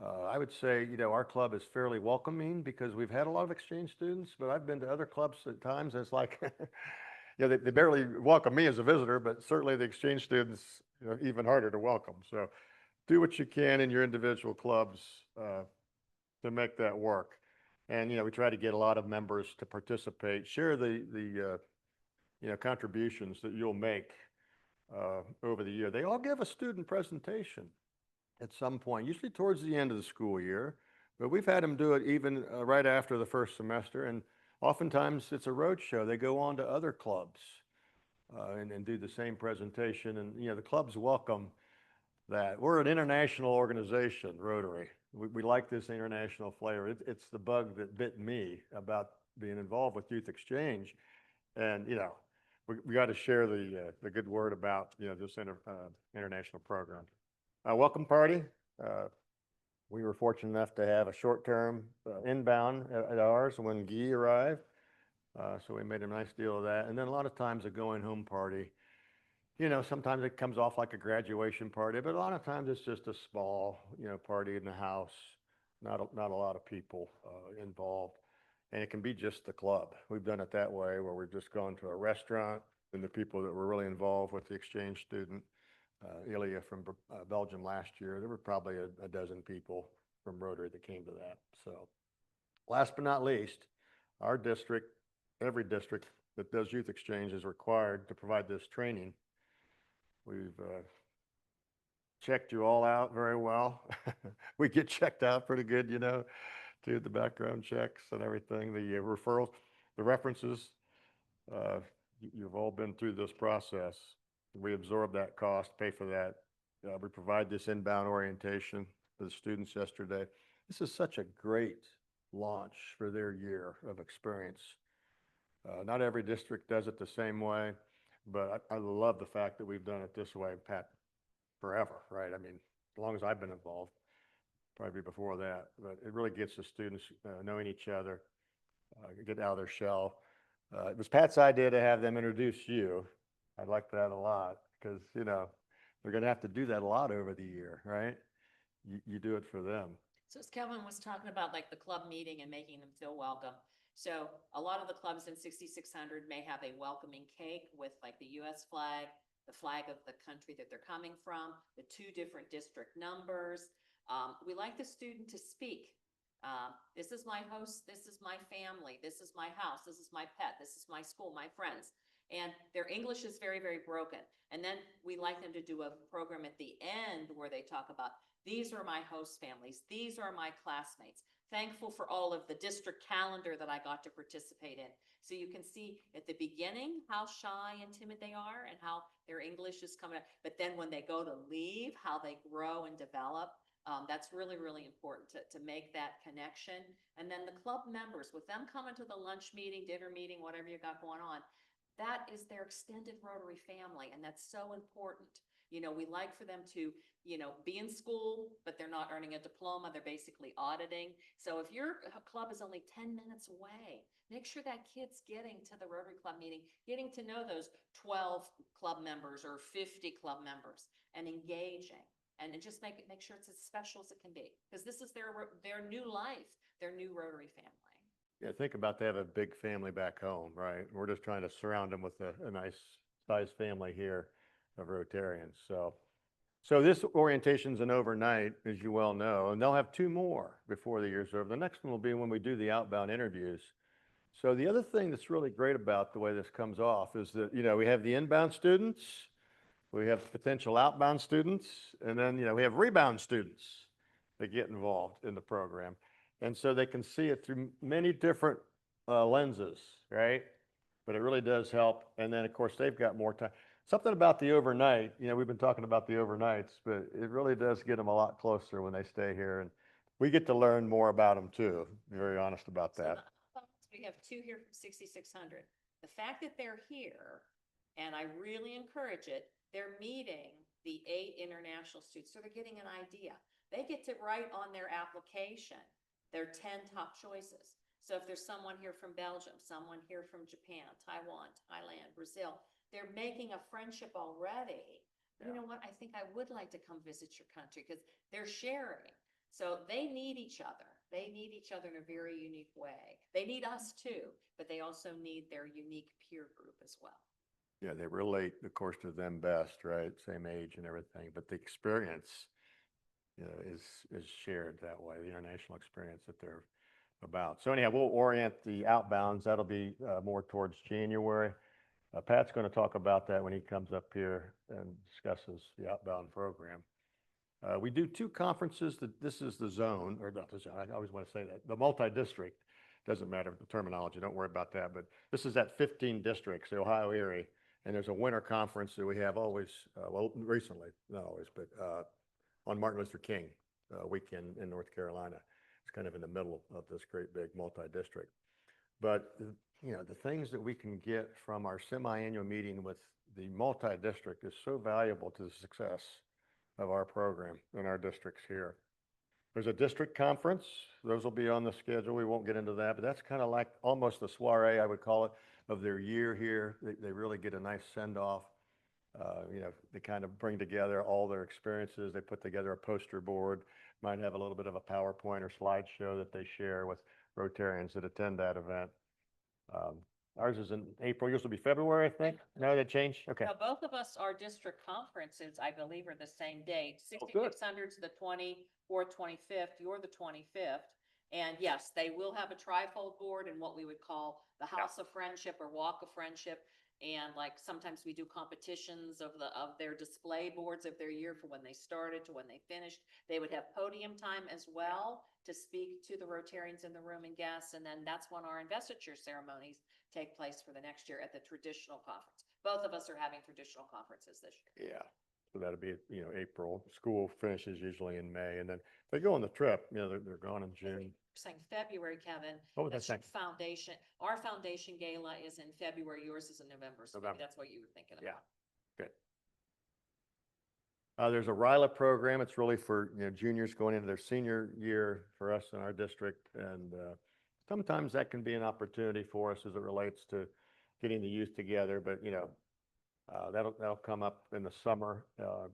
I would say, our club is fairly welcoming because we've had a lot of exchange students, but I've been to other clubs at times. And it's like, you know, they barely welcome me as a visitor, but certainly the exchange students, you know, even harder to welcome. So do what you can in your individual clubs to make that work. And, you know, we try to get a lot of members to participate, share the you know, contributions that you'll make over the year. They all give a student presentation at some point, usually towards the end of the school year, but we've had them do it even right after the first semester. And oftentimes it's a road show. They go on to other clubs and do the same presentation. And, you know, the clubs welcome that. We're an international organization, Rotary. We like this international flavor. It's the bug that bit me about being involved with Youth Exchange. And, you know, we got to share the good word about, you know, this international program. Welcome party. We were fortunate enough to have a short-term inbound at ours when Guy arrived. So we made a nice deal of that. And then a lot of times a going home party, you know, sometimes it comes off like a graduation party, but a lot of times it's just a small, you know, party in the house, not a lot of people involved. And it can be just the club. We've done it that way where we've just gone to a restaurant and the people that were really involved with the exchange student, Ilya from Belgium last year, there were probably a dozen people from Rotary that came to that. So last but not least, our district, every district that does youth exchange is required to provide this training. We've checked you all out very well. We get checked out pretty good, you know, do the background checks and everything, the referrals, the references. You've all been through this process. We absorb that cost, pay for that. We provide this inbound orientation to the students yesterday. This is such a great launch for their year of experience. Not every district does it the same way, but I love the fact that we've done it this way, Pat, forever, right? I mean, as long as I've been involved, probably before that, but it really gets the students knowing each other, get out of their shell. It was Pat's idea to have them introduce you. I like that a lot because, you know, they're going to have to do that a lot over the year, right? You do it for them. So as Kelvin was talking about, like the club meeting and making them feel welcome. So a lot of the clubs in 6600 may have a welcoming cake with like the US flag, the flag of the country that they're coming from, the 2 different district numbers. We like the student to speak. This is my host, this is my family, this is my house, this is my pet, this is my school, my friends. And their English is very, very broken. And then we like them to do a program at the end where they talk about, these are my host families, these are my classmates. Thankful for all of the district calendar that I got to participate in. So you can see at the beginning how shy and timid they are and how their English is coming up. But then when they go to leave, how they grow and develop. That's really, really important to make that connection. And then the club members, with them coming to the lunch meeting, dinner meeting, whatever you got going on, that is their extended Rotary family. And that's so important. You know, we like for them to, you know, be in school, but they're not earning a diploma. They're basically auditing. So if your club is only 10 minutes away, make sure that kid's getting to the Rotary Club meeting, getting to know those 12 club members or 50 club members and engaging. And just make sure it's as special as it can be, because this is their new life, their new Rotary family. Yeah, think about they have a big family back home, right? We're just trying to surround them with a nice sized family here of Rotarians. So this orientation's an overnight, as you well know, and they'll have 2 more before the year's over. The next one will be when we do the outbound interviews. So the other thing that's really great about the way this comes off is that, you know, we have the inbound students, we have potential outbound students, and then, you know, we have rebound students that get involved in the program. And so they can see it through many different lenses, right? But it really does help. And then, of course, they've got more time. Something about the overnight, you know, we've been talking about the overnights, but it really does get them a lot closer when they stay here. And we get to learn more about them too. I'm very honest about that. We have 2 here from 6600. The fact that they're here, and I really encourage it, they're meeting the 8 international students, so they're getting an idea. They get to write on their application their 10 top choices. So if there's someone here from Belgium, someone here from Japan, Taiwan, Thailand, Brazil, they're making a friendship already. You know what? I think I would like to come visit your country, because they're sharing. So they need each other. They need each other in a very unique way. They need us too, but they also need their unique peer group as well. Yeah, they relate, of course, to them best, right? Same age and everything, but the experience, you know, is shared that way, the international experience that they're about. So anyhow, we'll orient the outbounds. That'll be more towards January. Pat's going to talk about that when he comes up here and discusses the outbound program. We do 2 conferences. This is the zone, or not the zone, I always want to say that. The multi-district, doesn't matter the terminology, don't worry about that. But this is at 15 districts, the Ohio area. And there's a winter conference that we have always, well, recently, not always, but on Martin Luther King weekend in North Carolina. It's kind of in the middle of this great big multi-district. But, you know, the things that we can get from our semi-annual meeting with the multi-district is so valuable to the success of our program in our districts here. There's a district conference. Those will be on the schedule. We won't get into that, but that's kind of like almost a soiree, I would call it, of their year here. They really get a nice send-off. You know, they kind of bring together all their experiences. They put together a poster board, might have a little bit of a PowerPoint or slideshow that they share with Rotarians that attend that event. Ours is in April. Yours will be February, I think. No, they changed? Okay. Now, both of us, our district conferences, I believe, are the same date. Oh, good. 6600 to the 24th, 25th. You're the 25th. And yes, they will have a trifold board and what we would call the House of Friendship or Walk of Friendship. And like sometimes we do competitions of their display boards of their year from when they started to when they finished. They would have podium time as well to speak to the Rotarians in the room and guests. And then that's when our investiture ceremonies take place for the next year at the traditional conference. Both of us are having traditional conferences this year. Yeah. So that'll be, you know, April. School finishes usually in May. And then if they go on the trip, you know, they're gone in June. Saying February, Kevin. Oh, that's your foundation. Our foundation gala is in February. Yours is in November. So maybe November. that's what you were thinking Yeah. about. Good. There's a RILA program. It's really for, you know, juniors going into their senior year for us in our district. And sometimes that can be an opportunity for us as it relates to getting the youth together. But, you know, that'll come up in the summer. Now,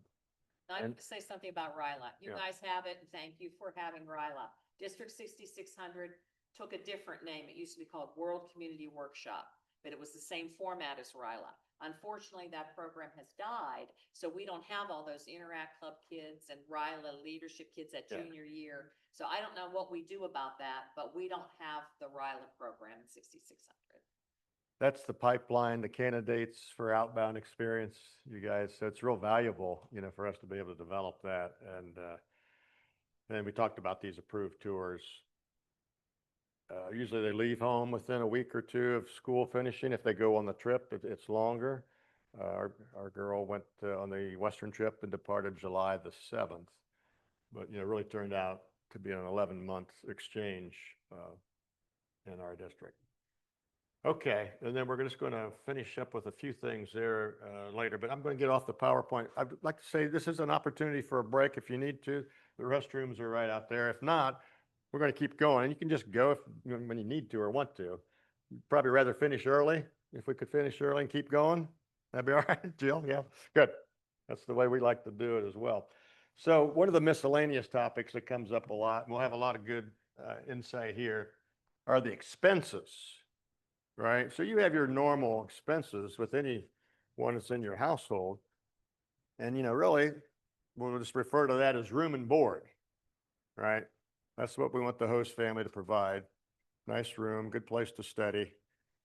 I And- have to say something about RILA. You Yeah. guys have it, and thank you for having RILA. District 6600 took a different name. It used to be called World Community Workshop, but it was the same format as RILA. Unfortunately, that program has died, so we don't have all those Interact Club kids and RILA leadership kids at Yeah. junior year. So I don't know what we do about that, but we don't have the RILA program in 6600. That's the pipeline, the candidates for outbound experience, you guys. So it's real valuable, you know, for us to be able to develop that. And then we talked about these approved tours. Usually they leave home within a week or 2 of school finishing. If they go on the trip, it's longer. Our girl went on the Western trip and departed July the 7th. But, you know, really turned out to be an 11-month exchange in our district. Okay, and then we're just going to finish up with a few things there later, but I'm going to get off the PowerPoint. I'd like to say this is an opportunity for a break if you need to. The restrooms are right out there. If not, we're going to keep going. And you can just go if, when you need to or want to. You'd probably rather finish early. If we could finish early and keep going, that'd be all right, Jill? Yeah, good. That's the way we like to do it as well. So one of the miscellaneous topics that comes up a lot, and we'll have a lot of good insight here, are the expenses. Right? So you have your normal expenses with anyone that's in your household. And, you know, really, we'll just refer to that as room and board, right? That's what we want the host family to provide. Nice room, good place to study.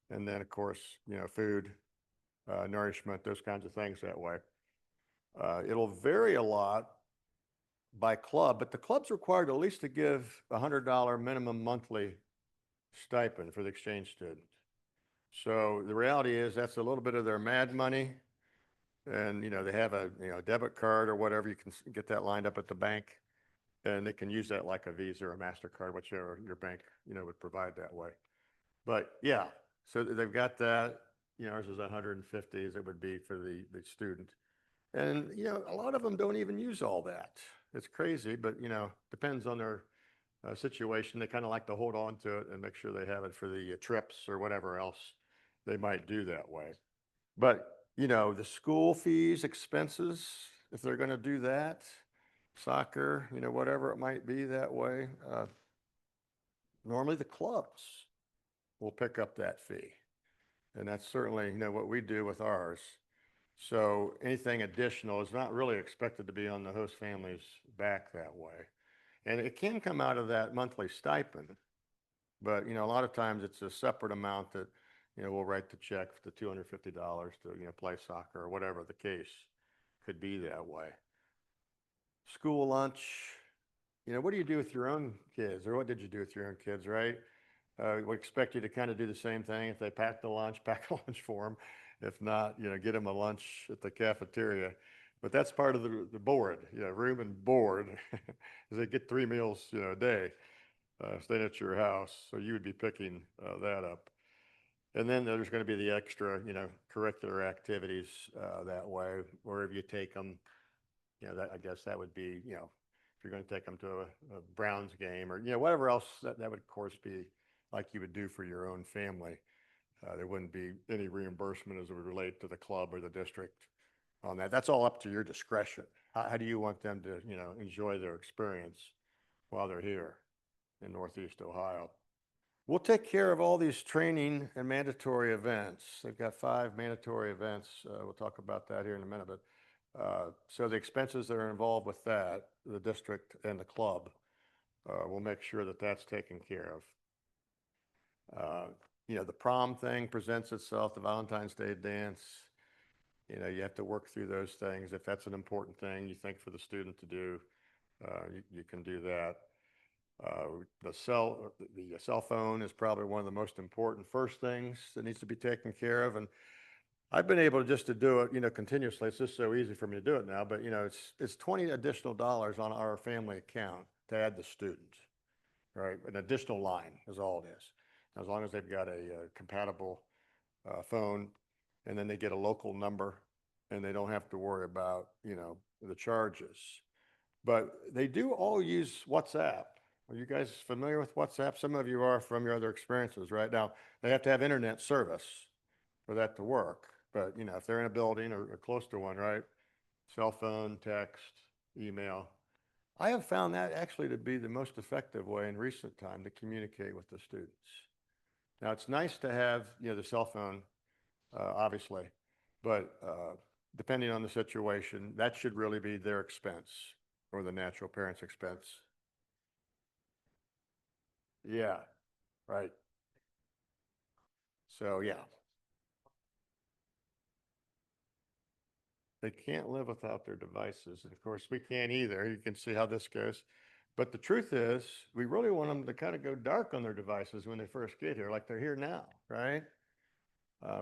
And then, of course, you know, food, nourishment, those kinds of things that way. It'll vary a lot by club, but the club's required at least to give $100 minimum monthly stipend for the exchange student. So the reality is that's a little bit of their MAD money. And, you know, they have a, you know, debit card or whatever. You can get that lined up at the bank and they can use that like a Visa or a MasterCard, whichever your bank, you know, would provide that way. But yeah, so they've got that, you know, ours is 150 as it would be for the student. And, you know, a lot of them don't even use all that. It's crazy, but, you know, depends on their situation. They kind of like to hold on to it and make sure they have it for the trips or whatever else they might do that way. But, you know, the school fees, expenses, if they're going to do that, soccer, you know, whatever it might be that way, Normally the clubs will pick up that fee. And that's certainly, you know, what we do with ours. So anything additional is not really expected to be on the host family's back that way. And it can come out of that monthly stipend. But, you know, a lot of times it's a separate amount that, you know, we'll write the check for the $250 to, you know, play soccer or whatever the case could be that way. School lunch, you know, what do you do with your own kids, or what did you do with your own kids, right? We expect you to kind of do the same thing. If they pack the lunch, pack a lunch for them. If not, you know, get them a lunch at the cafeteria. But that's part of the board, you know, room and board. Is they get 3 meals, you know, a day, staying at your house. So you would be picking that up. And then there's going to be the extra, you know, curricular activities that way, wherever you take them. You know, that, I guess that would be, you know, if you're going to take them to a Browns game or, you know, whatever else that would, of course, be like you would do for your own family. There wouldn't be any reimbursement as it would relate to the club or the district on that. That's all up to your discretion. How do you want them to, you know, enjoy their experience while they're here in Northeast Ohio? We'll take care of all these training and mandatory events. They've got 5 mandatory events. We'll talk about that here in a minute. But so the expenses that are involved with that, the district and the club, we'll make sure that that's taken care of. You know, the prom thing presents itself, the Valentine's Day dance. You know, you have to work through those things. If that's an important thing you think for the student to do, you can do that. The cell phone is probably one of the most important first things that needs to be taken care of. And I've been able just to do it, you know, continuously. It's just so easy for me to do it now. But, you know, it's $20 additional on our family account to add the student, right? An additional line is all it is. As long as they've got a compatible phone, and then they get a local number, and they don't have to worry about, you know, the charges. But they do all use WhatsApp. Are you guys familiar with WhatsApp? Some of you are from your other experiences, right? Now, they have to have internet service for that to work. But, you know, if they're in a building or close to one, right? Cell phone, text, email. I have found that actually to be the most effective way in recent time to communicate with the students. Now, it's nice to have, you know, the cell phone, obviously, but depending on the situation, that should really be their expense or the natural parent's expense. Yeah, right. So, yeah. They can't live without their devices. And of course, we can't either. You can see how this goes. But the truth is, we really want them to kind of go dark on their devices when they first get here, like they're here now, right?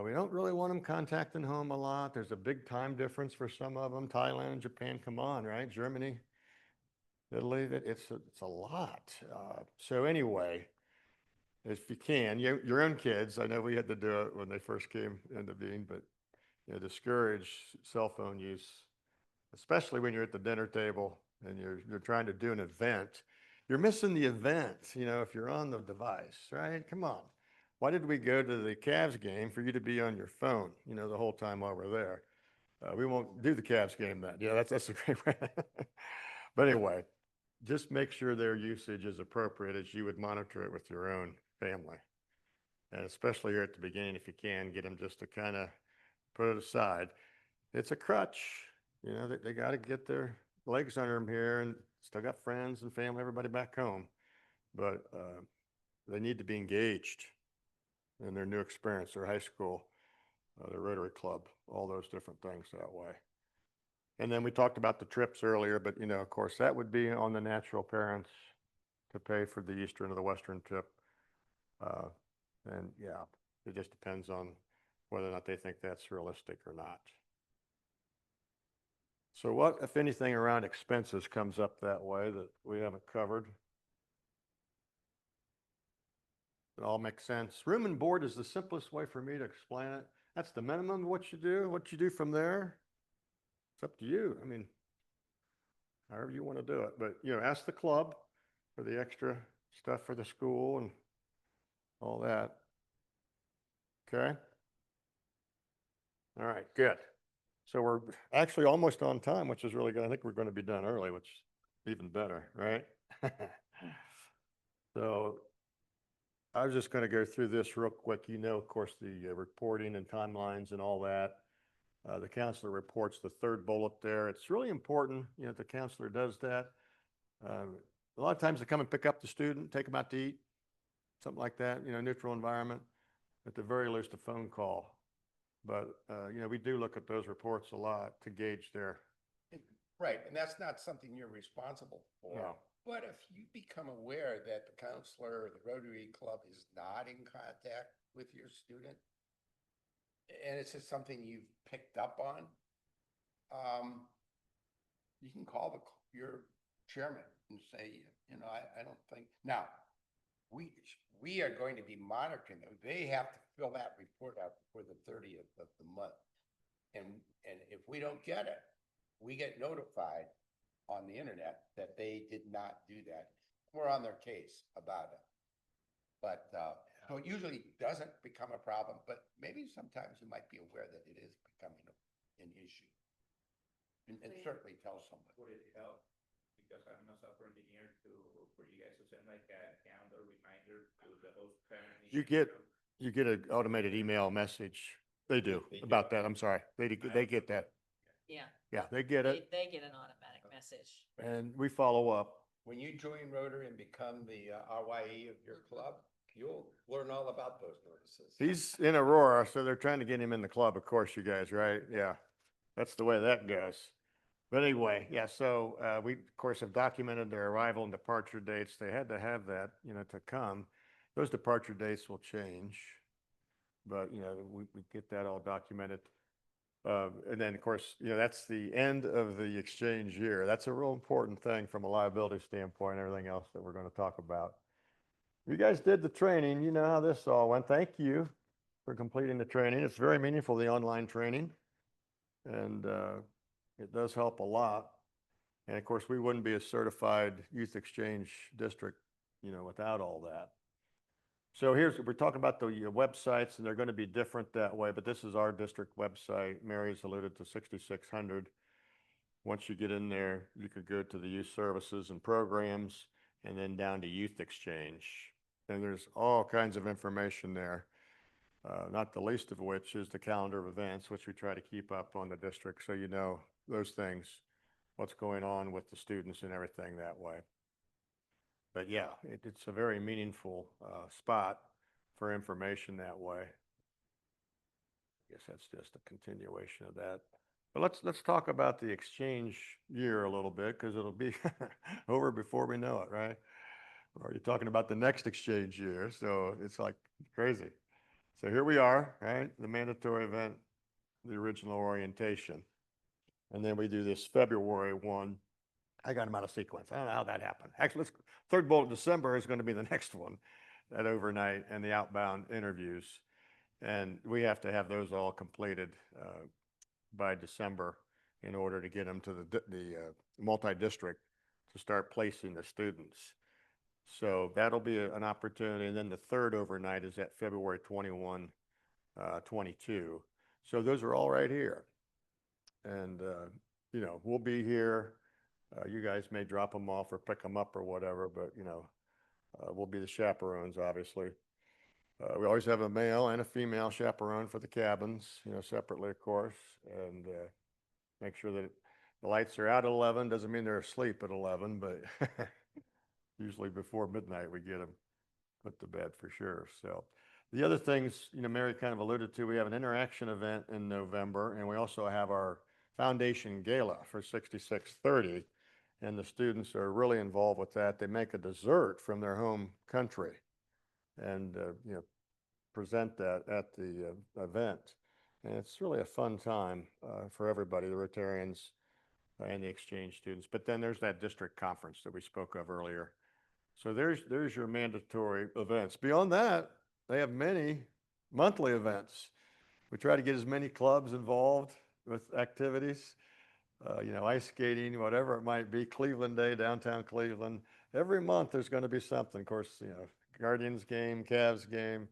We don't really want them contacting home a lot. There's a big time difference for some of them. Thailand and Japan, come on, right? Germany, Italy, it's a lot. So anyway, if you can, your own kids, I know we had to do it when they first came into being, but you know, discourage cell phone use, especially when you're at the dinner table and you're trying to do an event. You're missing the event, you know, if you're on the device, right? Come on. Why did we go to the Cavs game for you to be on your phone, you know, the whole time while we're there? We won't do the Cavs game then. Yeah, that's a great way. But anyway, just make sure their usage is appropriate as you would monitor it with your own family. And especially here at the beginning, if you can, get them just to kind of put it aside. It's a crutch, you know, they got to get their legs under them here and still got friends and family, everybody back home. But they need to be engaged in their new experience, their high school, their Rotary Club, all those different things that way. And then we talked about the trips earlier, but, you know, of course, that would be on the natural parents to pay for the Eastern or the Western trip. And yeah, it just depends on whether or not they think that's realistic or not. So what, if anything, around expenses comes up that way that we haven't covered? It all makes sense. Room and board is the simplest way for me to explain it. That's the minimum of what you do. What you do from there, it's up to you. I mean, however you want to do it. But, you know, ask the club for the extra stuff for the school and all that. Okay? All right, good. So we're actually almost on time, which is really good. I think we're going to be done early, which is even better, right? So I was just going to go through this real quick. You know, of course, the reporting and timelines and all that. The counselor reports the third bullet there. It's really important, you know, the counselor does that. A lot of times they come and pick up the student, take them out to eat, something like that, you know, neutral environment. At the very least, a phone call. But, you know, we do look at those reports a lot to gauge their. Right, and that's not something you're responsible for. No. But if you become aware that the counselor or the Rotary Club is not in contact with your student, and it's just something you've picked up on, you can call your chairman and say, you know, I don't think, now, we are going to be monitoring them. They have to fill that report out before the 30th of the month. And if we don't get it, we get notified on the internet that they did not do that. We're on their case about it. But so it usually doesn't become a problem, but maybe sometimes you might be aware that it is becoming an issue. And certainly tell somebody. Would it help? Because I'm a software engineer for you guys to send like a calendar reminder to the host parent. You get an automated email message. They do about that. I'm sorry. They get that. Yeah. Yeah, they get it. They get an automatic message. And we follow up. When you join Rotary and become the RYE of your club, you'll learn all about those notices. He's in Aurora, so they're trying to get him in the club, of course, you guys, right? Yeah, that's the way that goes. But anyway, yeah, so we, of course, have documented their arrival and departure dates. They had to have that, you know, to come. Those departure dates will change, but, you know, we get that all documented. And then, of course, you know, that's the end of the exchange year. That's a real important thing from a liability standpoint, and everything else that we're going to talk about. You guys did the training. You know how this all went. Thank you for completing the training. It's very meaningful, the online training. And it does help a lot. And of course, we wouldn't be a certified youth exchange district, you know, without all that. So we're talking about the websites, and they're going to be different that way, but this is our district website. Mary's alluded to 6600. Once you get in there, you could go to the youth services and programs, and then down to youth exchange. And there's all kinds of information there, not the least of which is the calendar of events, which we try to keep up on the district, so you know those things, what's going on with the students and everything that way. But yeah, it's a very meaningful spot for information that way. I guess that's just a continuation of that. But let's talk about the exchange year a little bit, because it'll be over before we know it, right? We're already talking about the next exchange year, so it's like crazy. So here we are, right? The mandatory event, the original orientation. And then we do this February one. I got them out of sequence. I don't know how that happened. Actually, third bullet December is going to be the next one, that overnight and the outbound interviews. And we have to have those all completed by December in order to get them to the multi-district to start placing the students. So that'll be an opportunity. And then the third overnight is at February 21, 22. So those are all right here. And, you know, we'll be here. You guys may drop them off or pick them up or whatever, but, you know, we'll be the chaperones, obviously. We always have a male and a female chaperone for the cabins, you know, separately, of course, and make sure that the lights are out at 11. Doesn't mean they're asleep at 11, but usually before midnight we get them put to bed for sure. So the other things, you know, Mary kind of alluded to, we have an interaction event in November, and we also have our foundation gala for 6630. And the students are really involved with that. They make a dessert from their home country and, you know, present that at the event. And it's really a fun time for everybody, the Rotarians and the exchange students. But then there's that district conference that we spoke of earlier. So there's your mandatory events. Beyond that, they have many monthly events. We try to get as many clubs involved with activities. You know, ice skating, whatever it might be, Cleveland Day, downtown Cleveland. Every month there's going to be something. Of course, you know, Guardians game, Cavs game.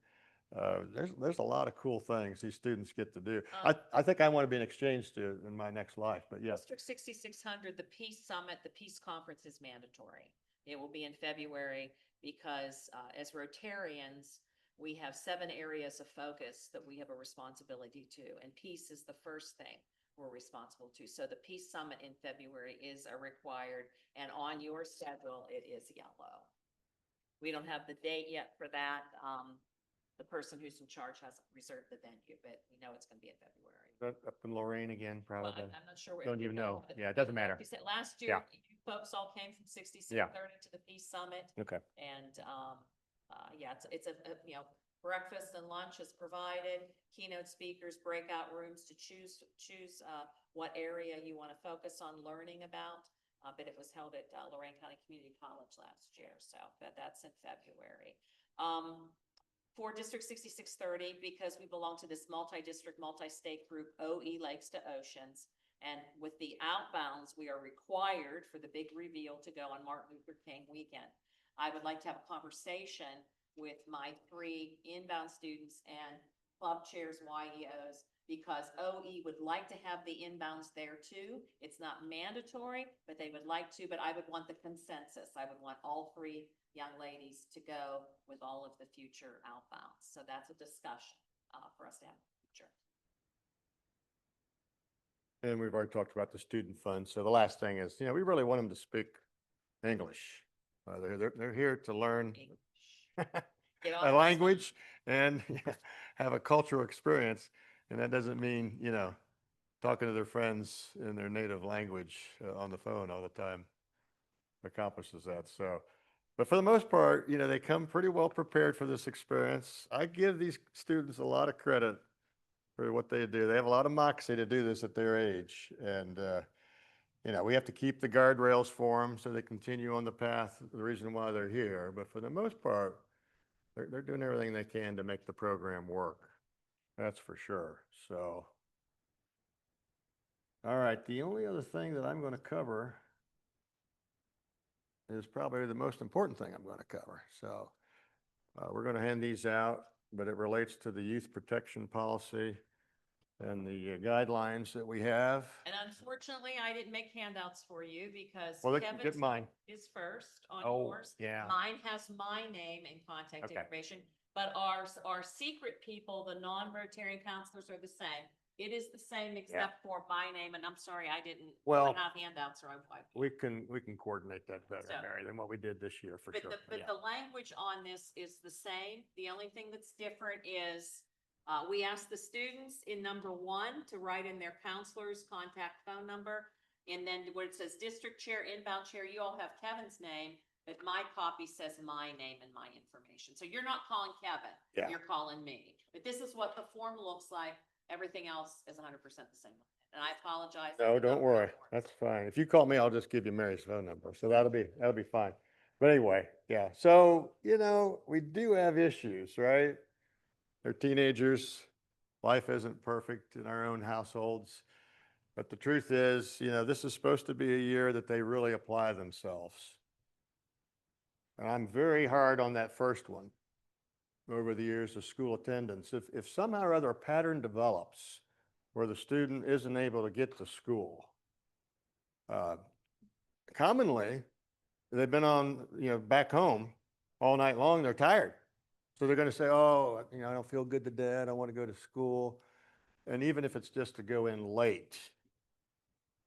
There's a lot of cool things these students get to do. I think I want to be an exchange student in my next life, but yes. District 6600, the Peace Summit, the Peace Conference is mandatory. It will be in February because as Rotarians, we have 7 areas of focus that we have a responsibility to, and peace is the first thing we're responsible to. So the Peace Summit in February is a required, and on your schedule, it is yellow. We don't have the date yet for that. The person who's in charge hasn't reserved the venue, but we know it's gonna be in February. Up in Lorraine again, Well, probably. I'm not sure. where Don't even know. but Yeah, it doesn't like matter. You said last Yeah. year, you folks all came from 6630 Yeah. to the Peace Summit. Okay. And, yeah, it's a, you know, breakfast and lunch is provided, keynote speakers, breakout rooms to choose, what area you want to focus on learning about. But it was held at Lorraine County Community College last year, so that's in February. For District 6630, because we belong to this multi-district, multi-state group, OE Lakes to Oceans. And with the outbounds, we are required for the big reveal to go on Martin Luther King weekend. I would like to have a conversation with my 3 inbound students and club chairs, YEOs, because OE would like to have the inbounds there too. It's not mandatory, but they would like to, but I would want the consensus. I would want all 3 young ladies to go with all of the future outbounds. So that's a discussion for us to have in the future. And we've already talked about the student fund. So the last thing is, we really want them to speak English. They're here to learn Get a off- language and have a cultural experience. And that doesn't mean, talking to their friends in their native language on the phone all the time accomplishes that. So, but for the most part, they come pretty well prepared for this experience. I give these students a lot of credit for what they do. They have a lot of moxie to do this at their age. And, we have to keep the guardrails for them so they continue on the path, the reason why they're here. But for the most part, they're doing everything they can to make the program work. That's for sure. So, all right, the only other thing that I'm going to cover is probably the most important thing I'm going to cover. So, we're going to hand these out, but it relates to the youth protection policy and the guidelines that we have. And unfortunately, I didn't make handouts for you because Well, they can Kevin's get mine. is first on Oh, yours. yeah. Mine has my name and contact Okay. information, but our secret people, the non-Rotarian counselors are the same. It is the same except for my name, and I'm sorry, I didn't Well, have handouts or I. We can coordinate that better, So- Mary, than what we did this year for But sure. but Yeah. the language on this is the same. The only thing that's different is we asked the students in number 1 to write in their counselor's contact phone number. And then where it says district chair, inbound chair, you all have Kevin's name, but my copy says my name and my information. So you're not calling Kevin, Yeah. you're calling me. But this is what the form looks like. Everything else is 100% the same. And I apologize. No, don't worry. That's fine. If you call me, I'll just give you Mary's phone number. So that'll be fine. But anyway, yeah. So, we do have issues, right? They're teenagers. Life isn't perfect in our own households. But the truth is, this is supposed to be a year that they really apply themselves. And I'm very hard on that first one over the years of school attendance. If somehow or other a pattern develops where the student isn't able to get to school, commonly they've been on, back home all night long, they're tired. So they're going to say, oh, I don't feel good today. I don't want to go to school. And even if it's just to go in late,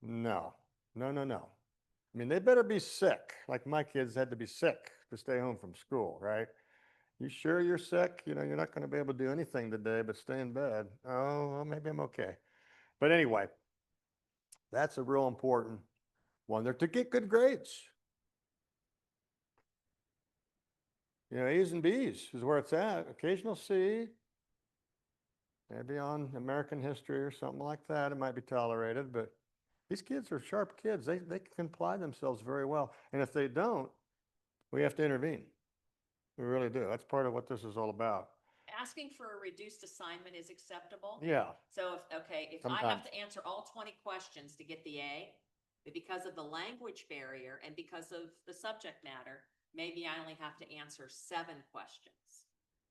no. I mean, they better be sick. Like my kids had to be sick to stay home from school, right? You sure you're sick? You're not going to be able to do anything today, but stay in bed. Oh, well, maybe I'm okay. But anyway, that's a real important one. They're to get good grades. A's and B's is where it's at. Occasional C, maybe on American history or something like that. It might be tolerated, but these kids are sharp kids. They can apply themselves very well. And if they don't, we have to intervene. We really do. That's part of what this is all about. Asking for a reduced assignment is acceptable. Yeah. So if I Sometimes. have to answer all 20 questions to get the A, but because of the language barrier and because of the subject matter, maybe I only have to answer 7 questions.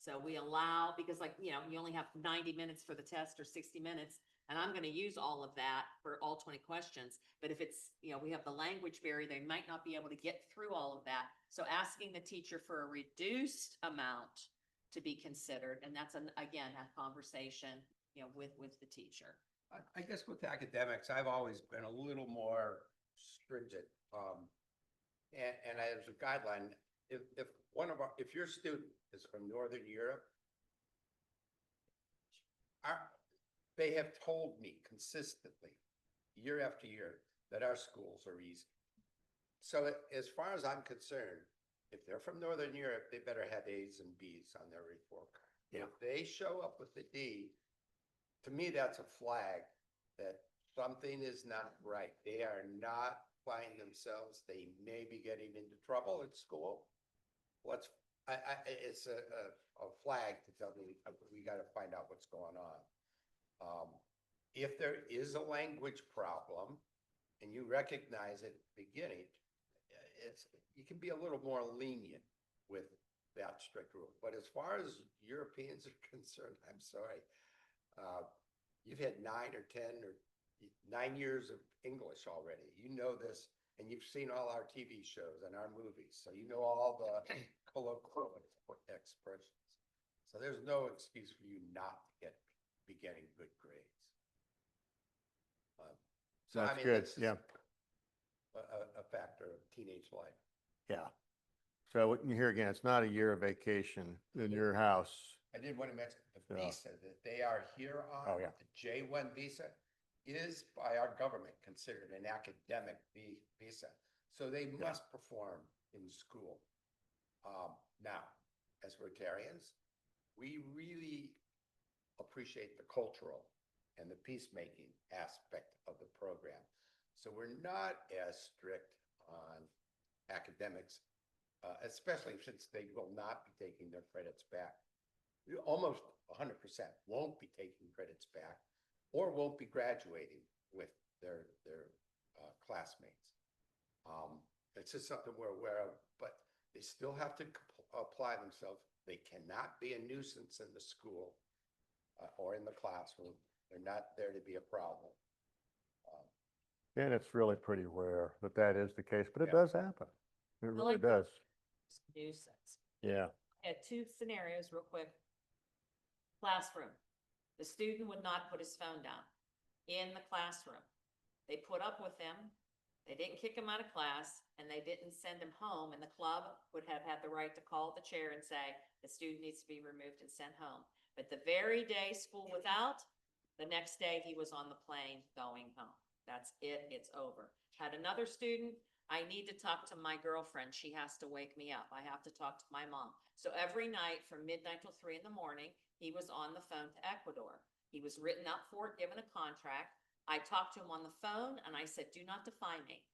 So we allow, because you only have 90 minutes for the test or 60 minutes. And I'm gonna use all of that for all 20 questions, but if it's, we have the language barrier, they might not be able to get through all of that. So asking the teacher for a reduced amount to be considered, and that's again, a conversation, with the teacher. I guess with academics, I've always been a little more stringent. And as a guideline, if your student is from Northern Europe, they have told me consistently, year after year, that our schools are easy. So as far as I'm concerned, if they're from Northern Europe, they better have A's and B's on their report card. Yeah. If they show up with a D, to me, that's a flag that something is not right. They are not applying themselves. They may be getting into trouble at school. It's a flag to tell me we got to find out what's going on. If there is a language problem and you recognize it at the beginning, you can be a little more lenient with that strict rule. But as far as Europeans are concerned, I'm sorry. You've had 9 or 10 or 9 years of English already. You know this, and you've seen all our TV shows and our movies. So you know all the colloquial expressions. So there's no excuse for you not to be getting good grades. So That's I mean, good, that's yeah. a factor of teenage life. Yeah. So what you hear again, it's not a year of vacation in your house. I did want to mention the Yeah. visa that they are here on. Oh, yeah. The J1 visa is by our government considered an academic visa. So they must perform in school. Now, as Rotarians, we really appreciate the cultural and the peacemaking aspect of the program. So we're not as strict on academics, especially since they will not be taking their credits back. Almost 100% won't be taking credits back or won't be graduating with their classmates. It's just something we're aware of, but they still have to apply themselves. They cannot be a nuisance in the school or in the classroom. They're not there to be a problem. And it's really pretty rare that is the case, but it Yeah. does happen. It really like does. Nuisance. Yeah. I had 2 scenarios real quick. Classroom. The student would not put his phone down in the classroom. They put up with him. They didn't kick him out of class and they didn't send him home, and the club would have had the right to call the chair and say, the student needs to be removed and sent home. But the very day school was out, the next day he was on the plane going home. That's it. It's over. Had another student, I need to talk to my girlfriend. She has to wake me up. I have to talk to my mom. So every night from midnight till 3 in the morning, he was on the phone to Ecuador. He was written up for it, given a contract. I talked to him on the phone and I said, do not defy me.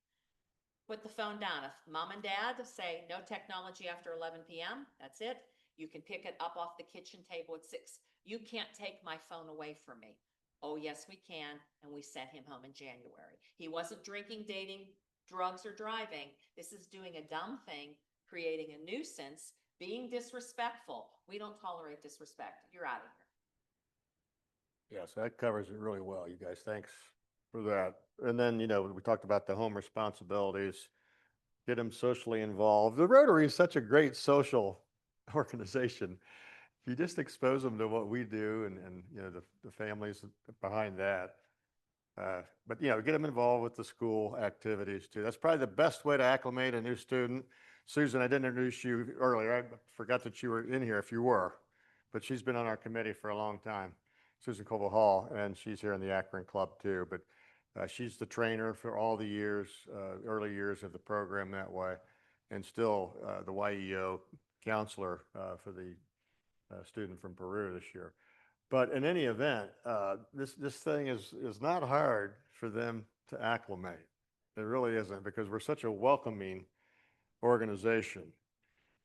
Put the phone down. If mom and dad say no technology after 11 p.m., that's it. You can pick it up off the kitchen table at 6. You can't take my phone away from me. Oh, yes, we can. And we sent him home in January. He wasn't drinking, dating, drugs, or driving. This is doing a dumb thing, creating a nuisance, being disrespectful. We don't tolerate disrespect. You're out of here. Yes, that covers it really well, you guys. Thanks for that. And then, we talked about the home responsibilities, get them socially involved. The Rotary is such a great social organization. If you just expose them to what we do and the families behind that. But, get them involved with the school activities too. That's probably the best way to acclimate a new student. Susan, I didn't introduce you earlier. I forgot that you were in here if you were, but she's been on our committee for a long time. Susan Koval Hall, and she's here in the Akron Club too, but she's the trainer for all the years, early years of the program that way, and still the YEO counselor for the student from Peru this year. But in any event, this thing is not hard for them to acclimate. It really isn't, because we're such a welcoming organization.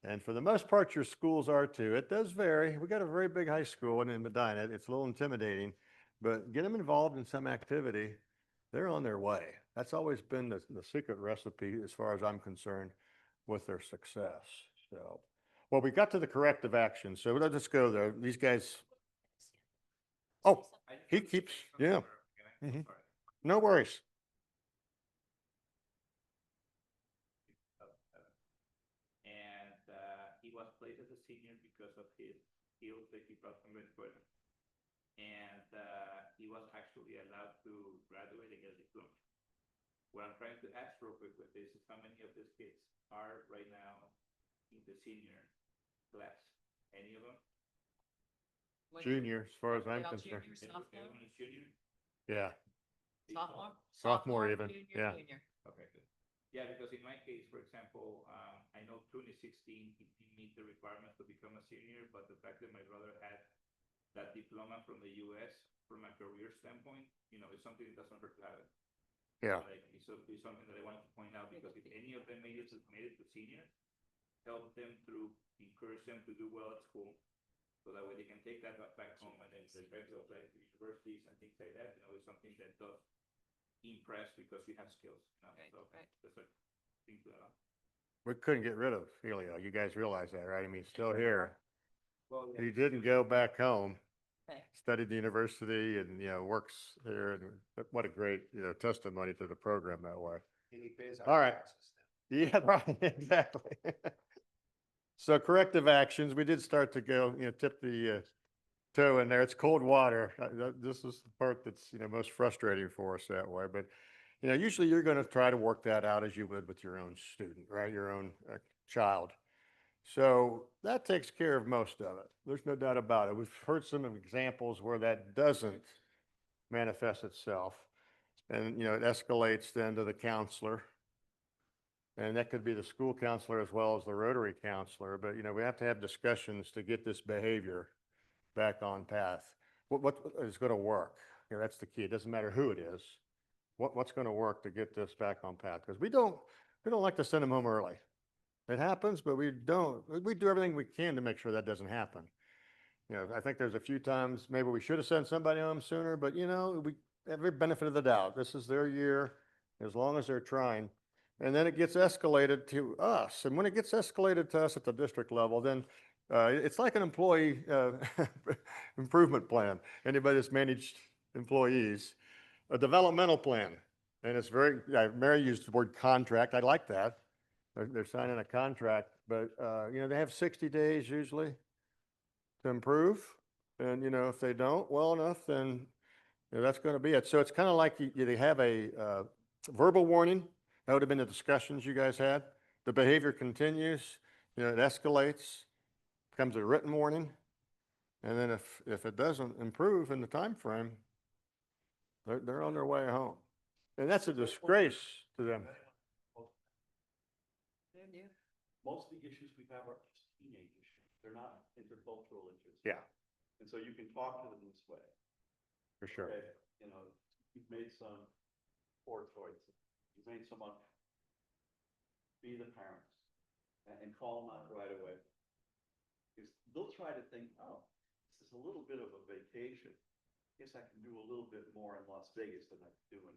And for the most part, your schools are too. It does vary. We got a very big high school in Medina. It's a little intimidating, but get them involved in some activity. They're on their way. That's always been the secret recipe, as far as I'm concerned, with their success. So, well, we got to the corrective action. So let's go there. These guys. Oh, he keeps, yeah. Mhm. Sorry. No worries. And he was placed as a senior because of his skills that he brought from Venezuela. And he was actually allowed to graduate and get a diploma. What I'm trying to ask real quick with this is how many of these kids are right now in the senior class? Any of them? Junior, as far as I'm All concerned. junior, sophomore, Anyone is junior? Yeah, sophomore? Sophomore even, yeah. Junior. Okay, good. Yeah, because in my case, for example, I know 2016, he didn't meet the requirements to become a senior, but the fact that my brother had that diploma from the US from a career standpoint, you know, it's something that doesn't hurt to have it. Yeah. Like, it's something that I wanted to point out, because if any of them made it to senior, help them through, encourage them to do well at school, so that way they can take that back home, and then the rest of like universities and things like that, you know, it's something that does impress because you have skills, you know, so that's a thing to that. We couldn't get rid of Helio. You guys realize that, right? I mean, he's still here. Well, yeah, He didn't go back home. Okay. Studied the university and, you know, works here, and what a great, you know, testimony to the program that way. And he pays All our right. taxes then. Yeah, right, exactly. So corrective actions, we did start to go, you know, tip the toe in there. It's cold water. This is the part that's, you know, most frustrating for us that way. But, you know, usually you're going to try to work that out as you would with your own student, right? Your own child. So that takes care of most of it. There's no doubt about it. We've heard some examples where that doesn't manifest itself. And, you know, it escalates then to the counselor. And that could be the school counselor as well as the Rotary counselor. But, you know, we have to have discussions to get this behavior back on path. What is going to work? You know, that's the key. It doesn't matter who it is. What's going to work to get this back on path? Because we don't like to send them home early. It happens, but we do everything we can to make sure that doesn't happen. You know, I think there's a few times maybe we should have sent somebody home sooner, but, you know, we have every benefit of the doubt. This is their year, as long as they're trying. And then it gets escalated to us. And when it gets escalated to us at the district level, then it's like an employee improvement plan. Anybody that's managed employees, a developmental plan. And it's very, Mary used the word contract. I like that. They're signing a contract, but, you know, they have 60 days usually to improve. And, you know, if they don't well enough, then, you know, that's going to be it. So it's kind of like they have a verbal warning. That would have been the discussions you guys had. The behavior continues, you know, it escalates, becomes a written warning. And then if it doesn't improve in the time frame, they're on their way home. And that's a disgrace to them. Most of the issues we have are just teenage issues. They're not intercultural issues. Yeah, And so you can talk to them this way. for sure. Okay, you know, you've made some poor choices. You've made someone be the parents and call them out right away. Because they'll try to think, oh, this is a little bit of a vacation. Guess I can do a little bit more in Las Vegas than I can do in.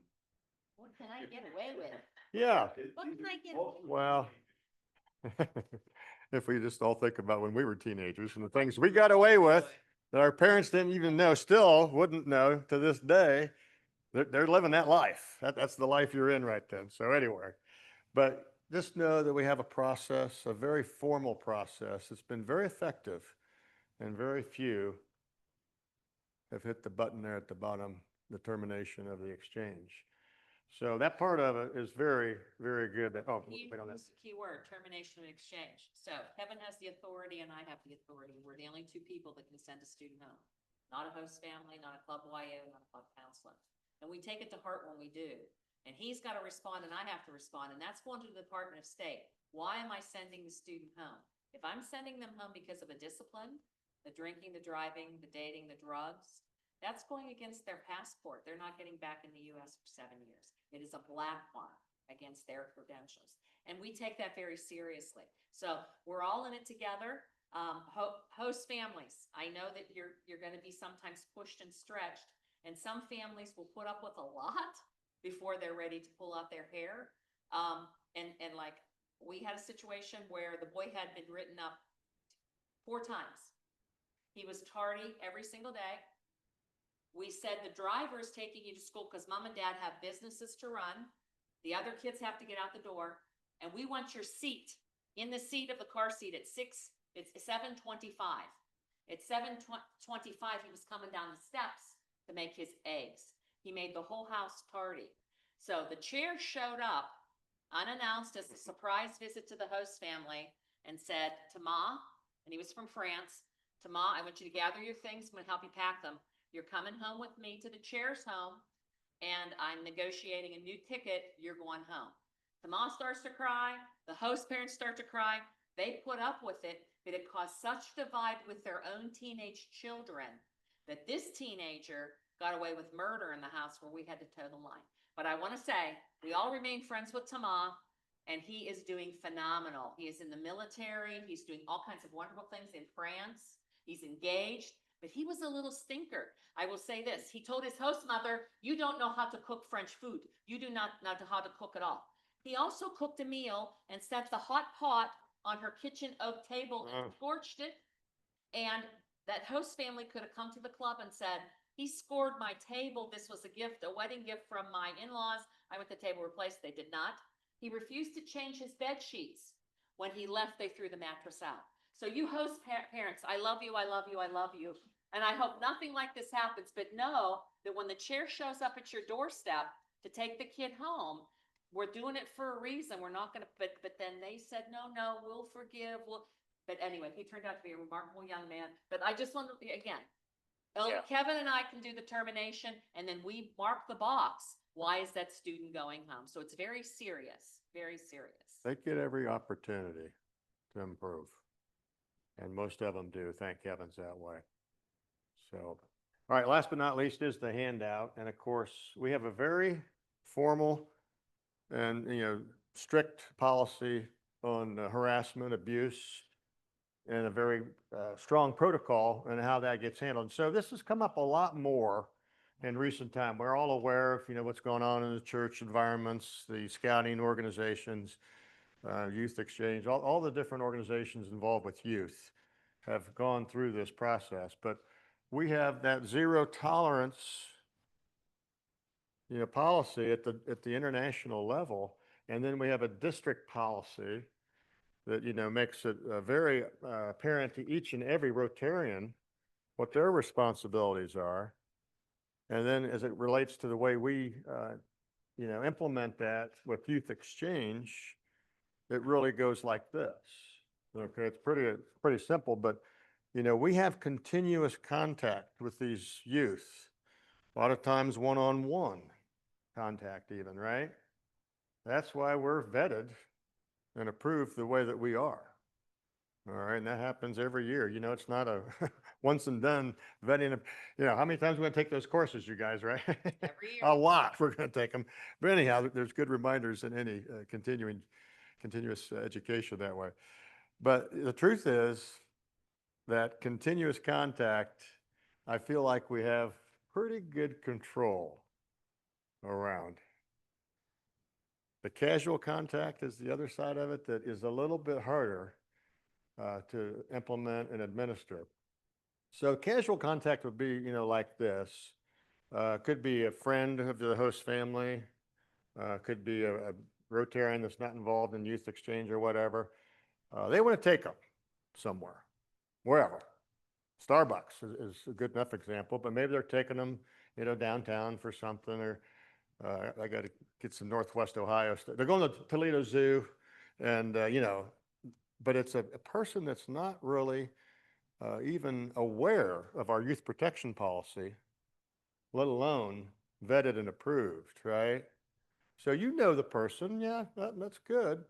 What can I get away with? Yeah. What can I get? Well, if we just all think about when we were teenagers and the things we got away with that our parents didn't even know, still wouldn't know to this day, they're living that life. That's the life you're in right then. So anyway, but just know that we have a process, a very formal process. It's been very effective, and very few have hit the button there at the bottom, the termination of the exchange. So that part of it is very, very good. Oh, You wait on that. use the key word, termination and exchange. So Kevin has the authority and I have the authority. We're the only two people that can send a student home. Not a host family, not a club YO, not a club counselor. And we take it to heart when we do. And he's got to respond and I have to respond. And that's going to the Department of State. Why am I sending the student home? If I'm sending them home because of a discipline, the drinking, the driving, the dating, the drugs, that's going against their passport. They're not getting back in the US for 7 years. It is a black mark against their credentials. And we take that very seriously. So we're all in it together. Host families, I know that you're going to be sometimes pushed and stretched, and some families will put up with a lot before they're ready to pull out their hair. And like, we had a situation where the boy had been written up 4 times. He was tardy every single day. We said the driver is taking you to school because mom and dad have businesses to run. The other kids have to get out the door, and we want your seat in the seat of the car seat at it's 7:25. At 7:25, he was coming down the steps to make his eggs. He made the whole house tardy. So the chair showed up unannounced as a surprise visit to the host family and said to Ma, and he was from France, to Ma, I want you to gather your things. I'm going to help you pack them. You're coming home with me to the chair's home, and I'm negotiating a new ticket. You're going home. The mom starts to cry. The host parents start to cry. They put up with it, but it caused such divide with their own teenage children that this teenager got away with murder in the house where we had to toe the line. But I want to say, we all remain friends with Tama, and he is doing phenomenal. He is in the military. He's doing all kinds of wonderful things in France. He's engaged, but he was a little stinker. I will say this. He told his host mother, you don't know how to cook French food. You do not know how to cook at all. He also cooked a meal and set the hot pot on her kitchen oak table and scorched it. And that host family could have come to the club and said, he scored my table. This was a gift, a wedding gift from my in-laws. I want the table replaced. They did not. He refused to change his bed sheets. When he left, they threw the mattress out. So you host parents, I love you, I love you, I love you. And I hope nothing like this happens, but know that when the chair shows up at your doorstep to take the kid home, we're doing it for a reason. We're not going to, but then they said, no, we'll forgive. But anyway, he turned out to be a remarkable young man. But I just want to, again, Kevin and I can do the termination, and then we mark the box. Why is that student going home? So it's very serious, very serious. They get every opportunity to improve. And most of them do. Thank heavens that way. So, all right, last but not least is the handout. And of course, we have a very formal and, strict policy on harassment, abuse, and a very strong protocol and how that gets handled. So this has come up a lot more in recent time. We're all aware of, what's going on in the church environments, the scouting organizations, youth exchange, all the different organizations involved with youth have gone through this process. But we have that zero tolerance, policy at the international level. And then we have a district policy that, makes it very apparent to each and every Rotarian what their responsibilities are. And then as it relates to the way we, implement that with youth exchange, it really goes like this. Okay, it's pretty simple, but, we have continuous contact with these youth, a lot of times one-on-one contact even, right? That's why we're vetted and approved the way that we are. All right, and that happens every year. It's not a once and done vetting. How many times we're going to take those courses, you guys, right? Every year. A lot. We're going to take them. But anyhow, there's good reminders in any continuous education that way. But the truth is that continuous contact, I feel like we have pretty good control around. The casual contact is the other side of it that is a little bit harder to implement and administer. So casual contact would be, like this. Could be a friend of the host family, could be a Rotarian that's not involved in youth exchange or whatever. They want to take them somewhere, wherever. Starbucks is a good enough example, but maybe they're taking them, downtown for something, or I got to get some Northwest Ohio stuff. They're going to Toledo Zoo, and but it's a person that's not really even aware of our youth protection policy, let alone vetted and approved, right? So the person, yeah, that's good.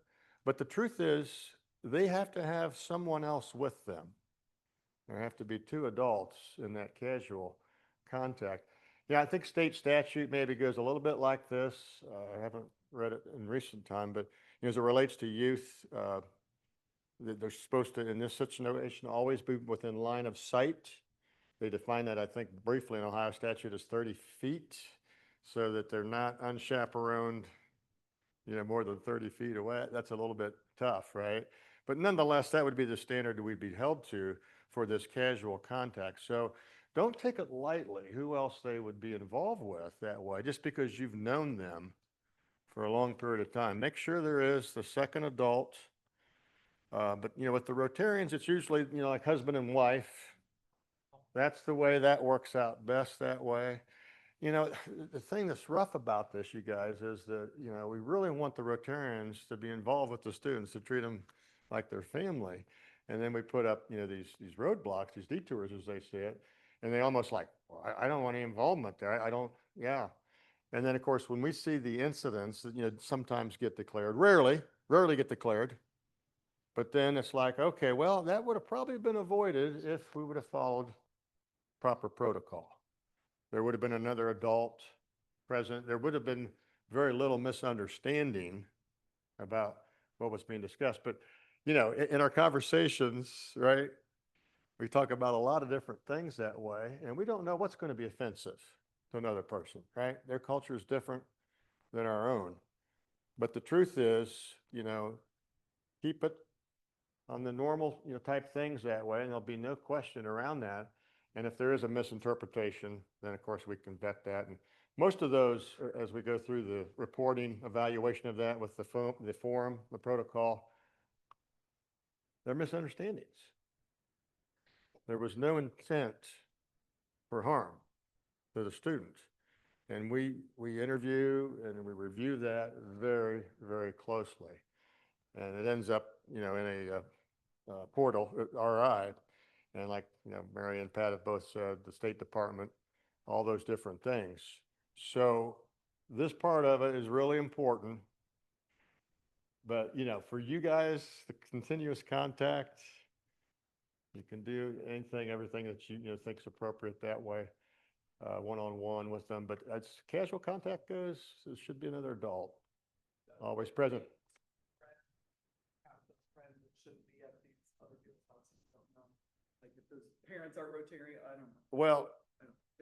But the truth is, they have to have someone else with them. There have to be two adults in that casual contact. Yeah, I think state statute maybe goes a little bit like this. I haven't read it in recent time, but as it relates to youth, they're supposed to, in this situation, always be within line of sight. They define that, I think, briefly in Ohio statute as 30 feet, so that they're not unchaperoned, more than 30 feet away. That's a little bit tough, right? But nonetheless, that would be the standard that we'd be held to for this casual contact. So don't take it lightly who else they would be involved with that way, just because you've known them for a long period of time. Make sure there is the second adult. But with the Rotarians, it's usually, like husband and wife. That's the way that works out best that way. The thing that's rough about this, you guys, is that, we really want the Rotarians to be involved with the students, to treat them like their family. And then we put up, these roadblocks, these detours, as they say it, and they almost like, well, I don't want any involvement there. I don't, yeah. And then, of course, when we see the incidents that, sometimes get declared, rarely get declared. But then it's like, okay, well, that would have probably been avoided if we would have followed proper protocol. There would have been another adult present. There would have been very little misunderstanding about what was being discussed. But, in our conversations, right, we talk about a lot of different things that way, and we don't know what's going to be offensive to another person, right? Their culture is different than our own. But the truth is, keep it on the normal, type things that way, and there'll be no question around that. And if there is a misinterpretation, then of course we can vet that. And most of those, as we go through the reporting, evaluation of that with the forum, the protocol, they're misunderstandings. There was no intent for harm to the student. And we interview and we review that very, very closely. And it ends up, in a portal, RI. And like, Mary and Pat have both said, the State Department, all those different things. So this part of it is really important. But, for you guys, the continuous contact, you can do anything, everything that you think's appropriate that way, one-on-one with them. But as casual contact goes, it should be another adult, always present. Like if those parents are Rotary, I don't know. Well,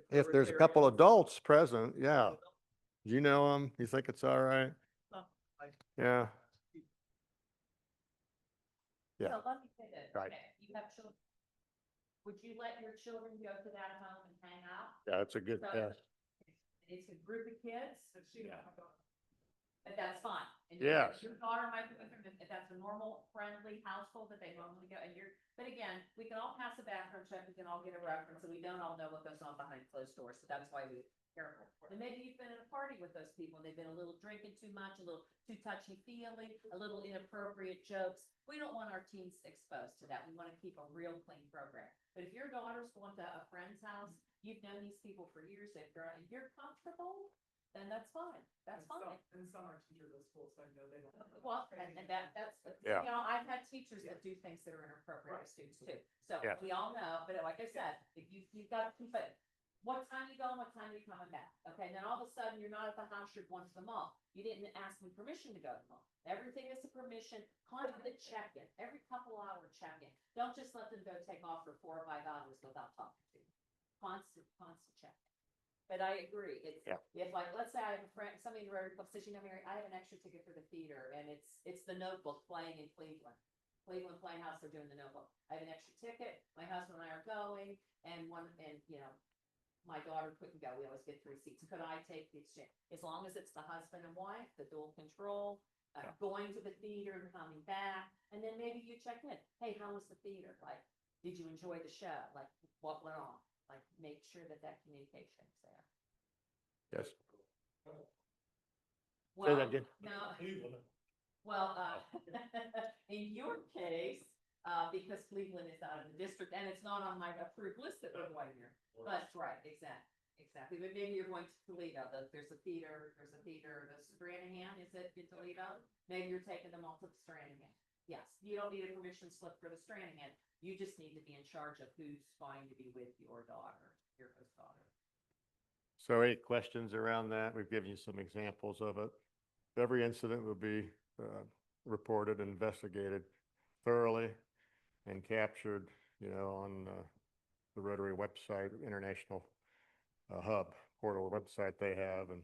they're if there's a Rotarians- couple adults present, yeah. You know them, you think it's all right? Yeah. Yeah. So let me say this, Right. okay, you have children. Would you let your children go to that home and hang out? Yeah, that's a good, So, yeah. It's a group of kids, Yeah. but that's fine. And Yes. Your daughter might be with them, if that's a normal, friendly household that they normally go, and but again, we can all pass a background check, we can all get a reference, and we don't all know what goes on behind closed doors, so that's why we're careful. And maybe you've been at a party with those people, and they've been a little drinking too much, a little too touchy-feely, a little inappropriate jokes. We don't want our teens exposed to that. We want to keep a real clean program. But if your daughter's going to a friend's house, you've known these people for years, and you're comfortable, then that's fine. That's fine. And some are teachers at school, so I know they don't. Well, and that's, Yeah. I've had teachers that do things that are inappropriate with students too. So Yeah. we all know, but like I said, if you've got to keep it, what time you going, what time you coming back? Okay, then all of a sudden you're not at the house, you're going to the mall. You didn't ask me permission to go to the mall. Everything is a permission, constant check-in, every couple hour check-in. Don't just let them go take off for 4 or 5 hours without talking to you. Constant check. But I agree, it's, Yeah. if like, let's say I have a friend, somebody in the Rotary Club says, Mary, I have an extra ticket for the theater, and it's the Notebook playing in Cleveland. Cleveland Playhouse, they're doing the Notebook. I have an extra ticket, my husband and I are going, and my daughter couldn't go, we always get 3 seats. Could I take the exchange? As long as it's the husband and wife, the dual control, going to the theater and coming back, and then maybe you check in. Hey, how was the theater? Like, did you enjoy the show? Like, what went on? Like, make sure that communication is there. Yes. Say Well, that again. no, well, in your case, because Cleveland is out of the district and it's not on my approved list that we're going here. That's right, exactly. But maybe you're going to Toledo, there's a theater, the Stranahan, is it in Toledo? Maybe you're taking them all to the Stranahan. Yes, you don't need a permission slip for the Stranahan. You just need to be in charge of who's going to be with your daughter, your host daughter. So any questions around that? We've given you some examples of it. Every incident will be reported and investigated thoroughly and captured, on the Rotary website, International Hub portal website they have, and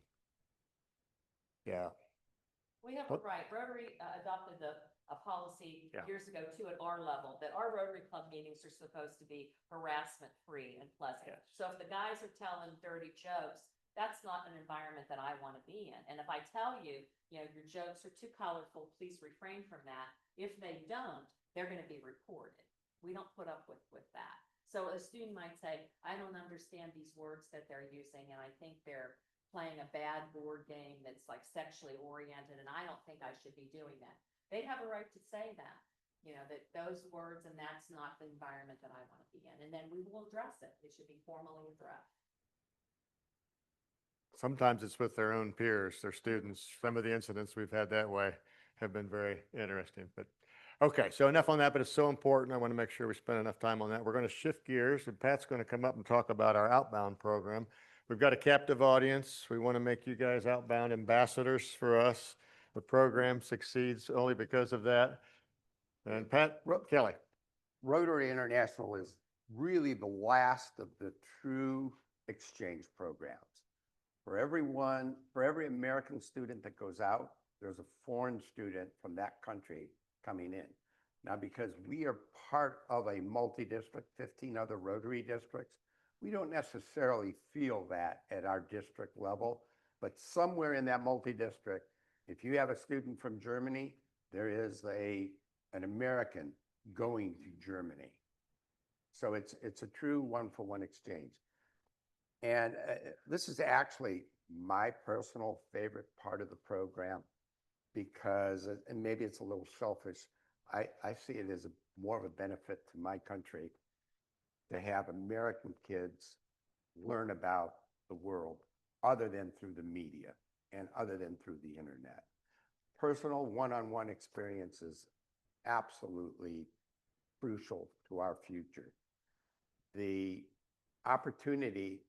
yeah. We have a What- right, Rotary adopted the a policy Yeah. years ago too at our level, that our Rotary Club meetings are supposed to be harassment-free and pleasant. Yes. So if the guys are telling dirty jokes, that's not an environment that I want to be in. And if I tell you, you know, your jokes are too colorful, please refrain from that. If they don't, they're going to be reported. We don't put up with that. So a student might say, I don't understand these words that they're using, and I think they're playing a bad board game that's like sexually oriented, and I don't think I should be doing that. They have a right to say that, you know, that those words and that's not the environment that I want to be in. And then we will address it. It should be formally addressed. Sometimes it's with their own peers, their students. Some of the incidents we've had that way have been very interesting, but okay, so enough on that, but it's so important. I want to make sure we spend enough time on that. We're going to shift gears and Pat's going to come up and talk about our outbound program. We've got a captive audience. We want to make you guys outbound ambassadors for us. The program succeeds only because of that. And Pat Kelly. Rotary International is really the last of the true exchange programs. For every American student that goes out, there's a foreign student from that country coming in. Now, because we are part of a multi-district, 15 other Rotary districts, we don't necessarily feel that at our district level, but somewhere in that multi-district, if you have a student from Germany, there is an American going to Germany. So it's a true one-for-one exchange. And this is actually my personal favorite part of the program because, and maybe it's a little selfish, I see it as more of a benefit to my country to have American kids learn about the world other than through the media and other than through the internet. Personal one-on-one experiences absolutely crucial to our future. The opportunity,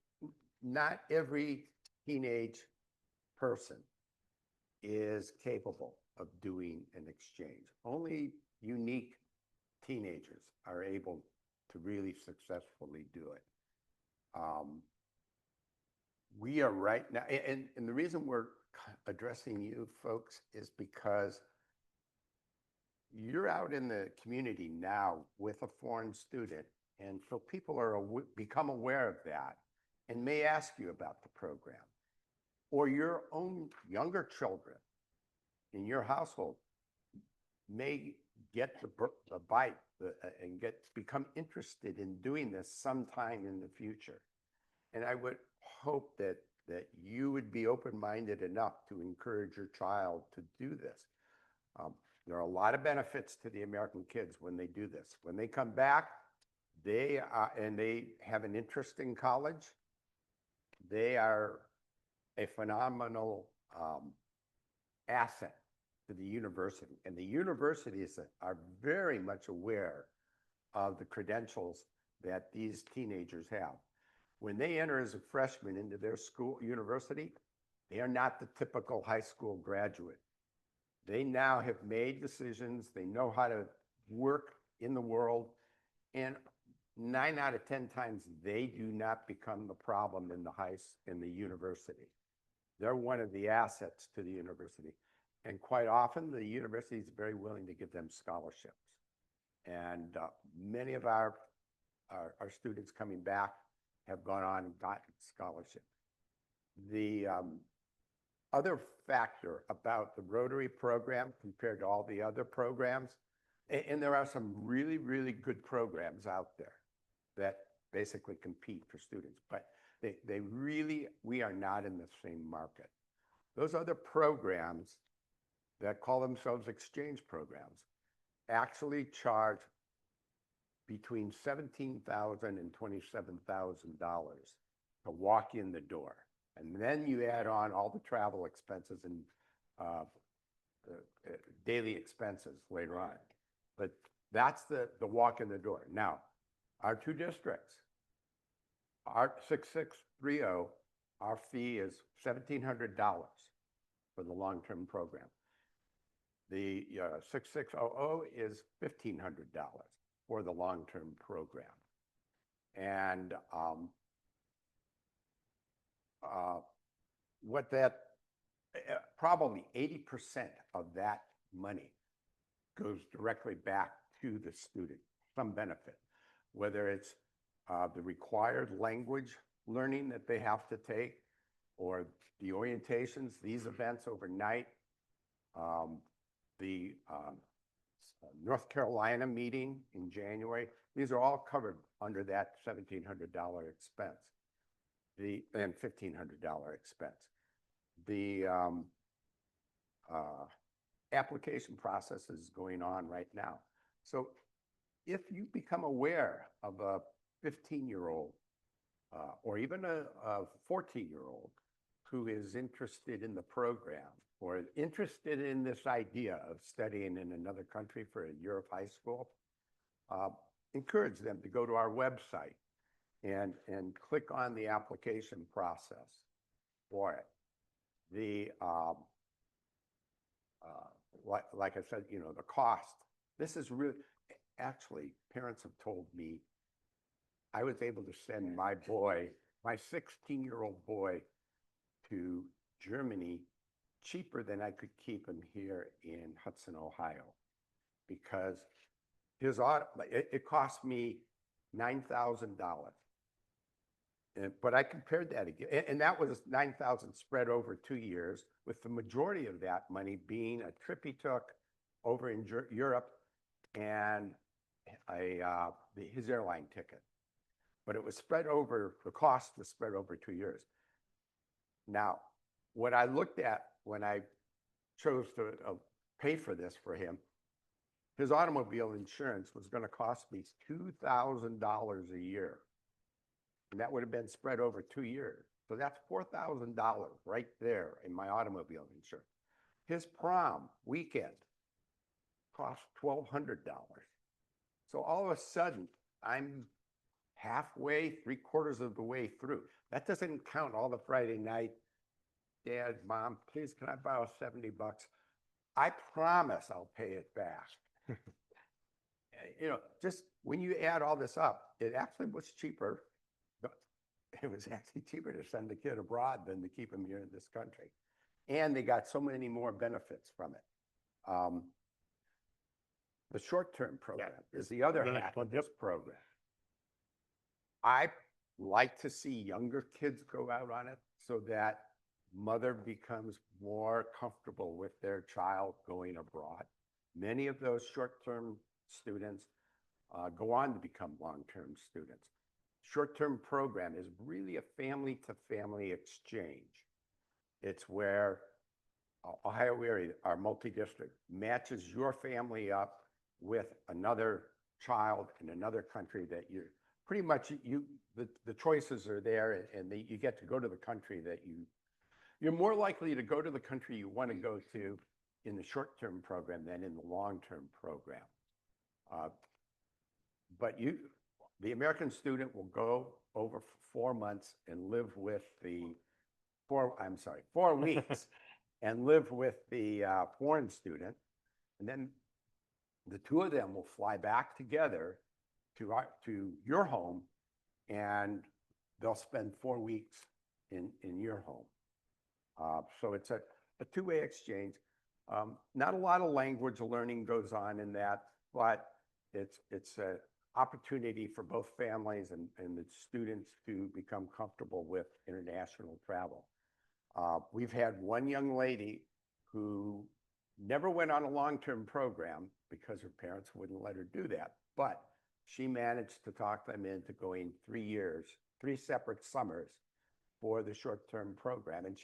not every teenage person is capable of doing an exchange. Only unique teenagers are able to really successfully do it. We are right now, and the reason we're addressing you folks is because you're out in the community now with a foreign student, and so people are become aware of that and may ask you about the program. Or your own younger children in your household may get the bite and become interested in doing this sometime in the future. And I would hope that you would be open-minded enough to encourage your child to do this. There are a lot of benefits to the American kids when they do this. When they come back, they have an interest in college. They are a phenomenal asset to the university. And the universities are very much aware of the credentials that these teenagers have. When they enter as a freshman into their university, they are not the typical high school graduate. They now have made decisions. They know how to work in the world. And 9 out of 10 times, they do not become the problem in the university. They're one of the assets to the university. And quite often, the university is very willing to give them scholarships. And many of our students coming back have gone on and gotten scholarships. The other factor about the Rotary program compared to all the other programs, and there are some really, really good programs out there that basically compete for students, but we are not in the same market. Those other programs that call themselves exchange programs actually charge between $17,000 and $27,000 to walk in the door. And then you add on all the travel expenses and daily expenses later on. But that's the walk in the door. Now, our two districts, our 6630, our fee is $1,700 for the long-term program. The 6600 is $1,500 for the long-term program. And what that, probably 80% of that money goes directly back to the student, some benefit, whether it's the required language learning that they have to take, or the orientations, these events overnight, the North Carolina meeting in January. These are all covered under that $1,700 expense, and $1,500 expense. The application process is going on right now. So if you become aware of a 15-year-old or even a 14-year-old who is interested in the program or interested in this idea of studying in another country for a year of high school, encourage them to go to our website and click on the application process for it. The like I said, you know, the cost. This is really, actually, parents have told me I was able to send my boy, my 16-year-old boy, to Germany cheaper than I could keep him here in Hudson, Ohio, because his it cost me $9,000. But I compared that again, and that was $9,000 spread over 2 years, with the majority of that money being a trip he took over in Europe and his airline ticket. But it was spread over, the cost was spread over 2 years. Now, what I looked at when I chose to pay for this for him, his automobile insurance was going to cost me $2,000 a year. And that would have been spread over 2 years. So that's $4,000 right there in my automobile insurance. His prom weekend cost $1,200. So all of a sudden, I'm halfway, 3/4 of the way through. That doesn't count all the Friday night, Dad, Mom, please, can I borrow $70? I promise I'll pay it back. You know, just when you add all this up, it actually was cheaper. It was actually cheaper to send the kid abroad than to keep him here in this country. And they got so many more benefits from it. The short-term program is the other half of this program. I like to see younger kids go out on it so that mother becomes more comfortable with their child going abroad. Many of those short-term students go on to become long-term students. Short-term program is really a family-to-family exchange. It's where Ohio area, our multi-district, matches your family up with another child in another country that you're pretty much, the choices are there, and you get to go to the country that you're more likely to go to the country you want to go to in the short-term program than in the long-term program. But the American student will go over for 4 months and live with the 4 weeks and live with the foreign student. And then the two of them will fly back together to your home, and they'll spend 4 weeks in your home. So it's a two-way exchange. Not a lot of language learning goes on in that, but it's an opportunity for both families and the students to become comfortable with international travel. We've had one young lady who never went on a long-term program because her parents wouldn't let her do that, but she managed to talk them into going 3 years, 3 separate summers for the short-term program. And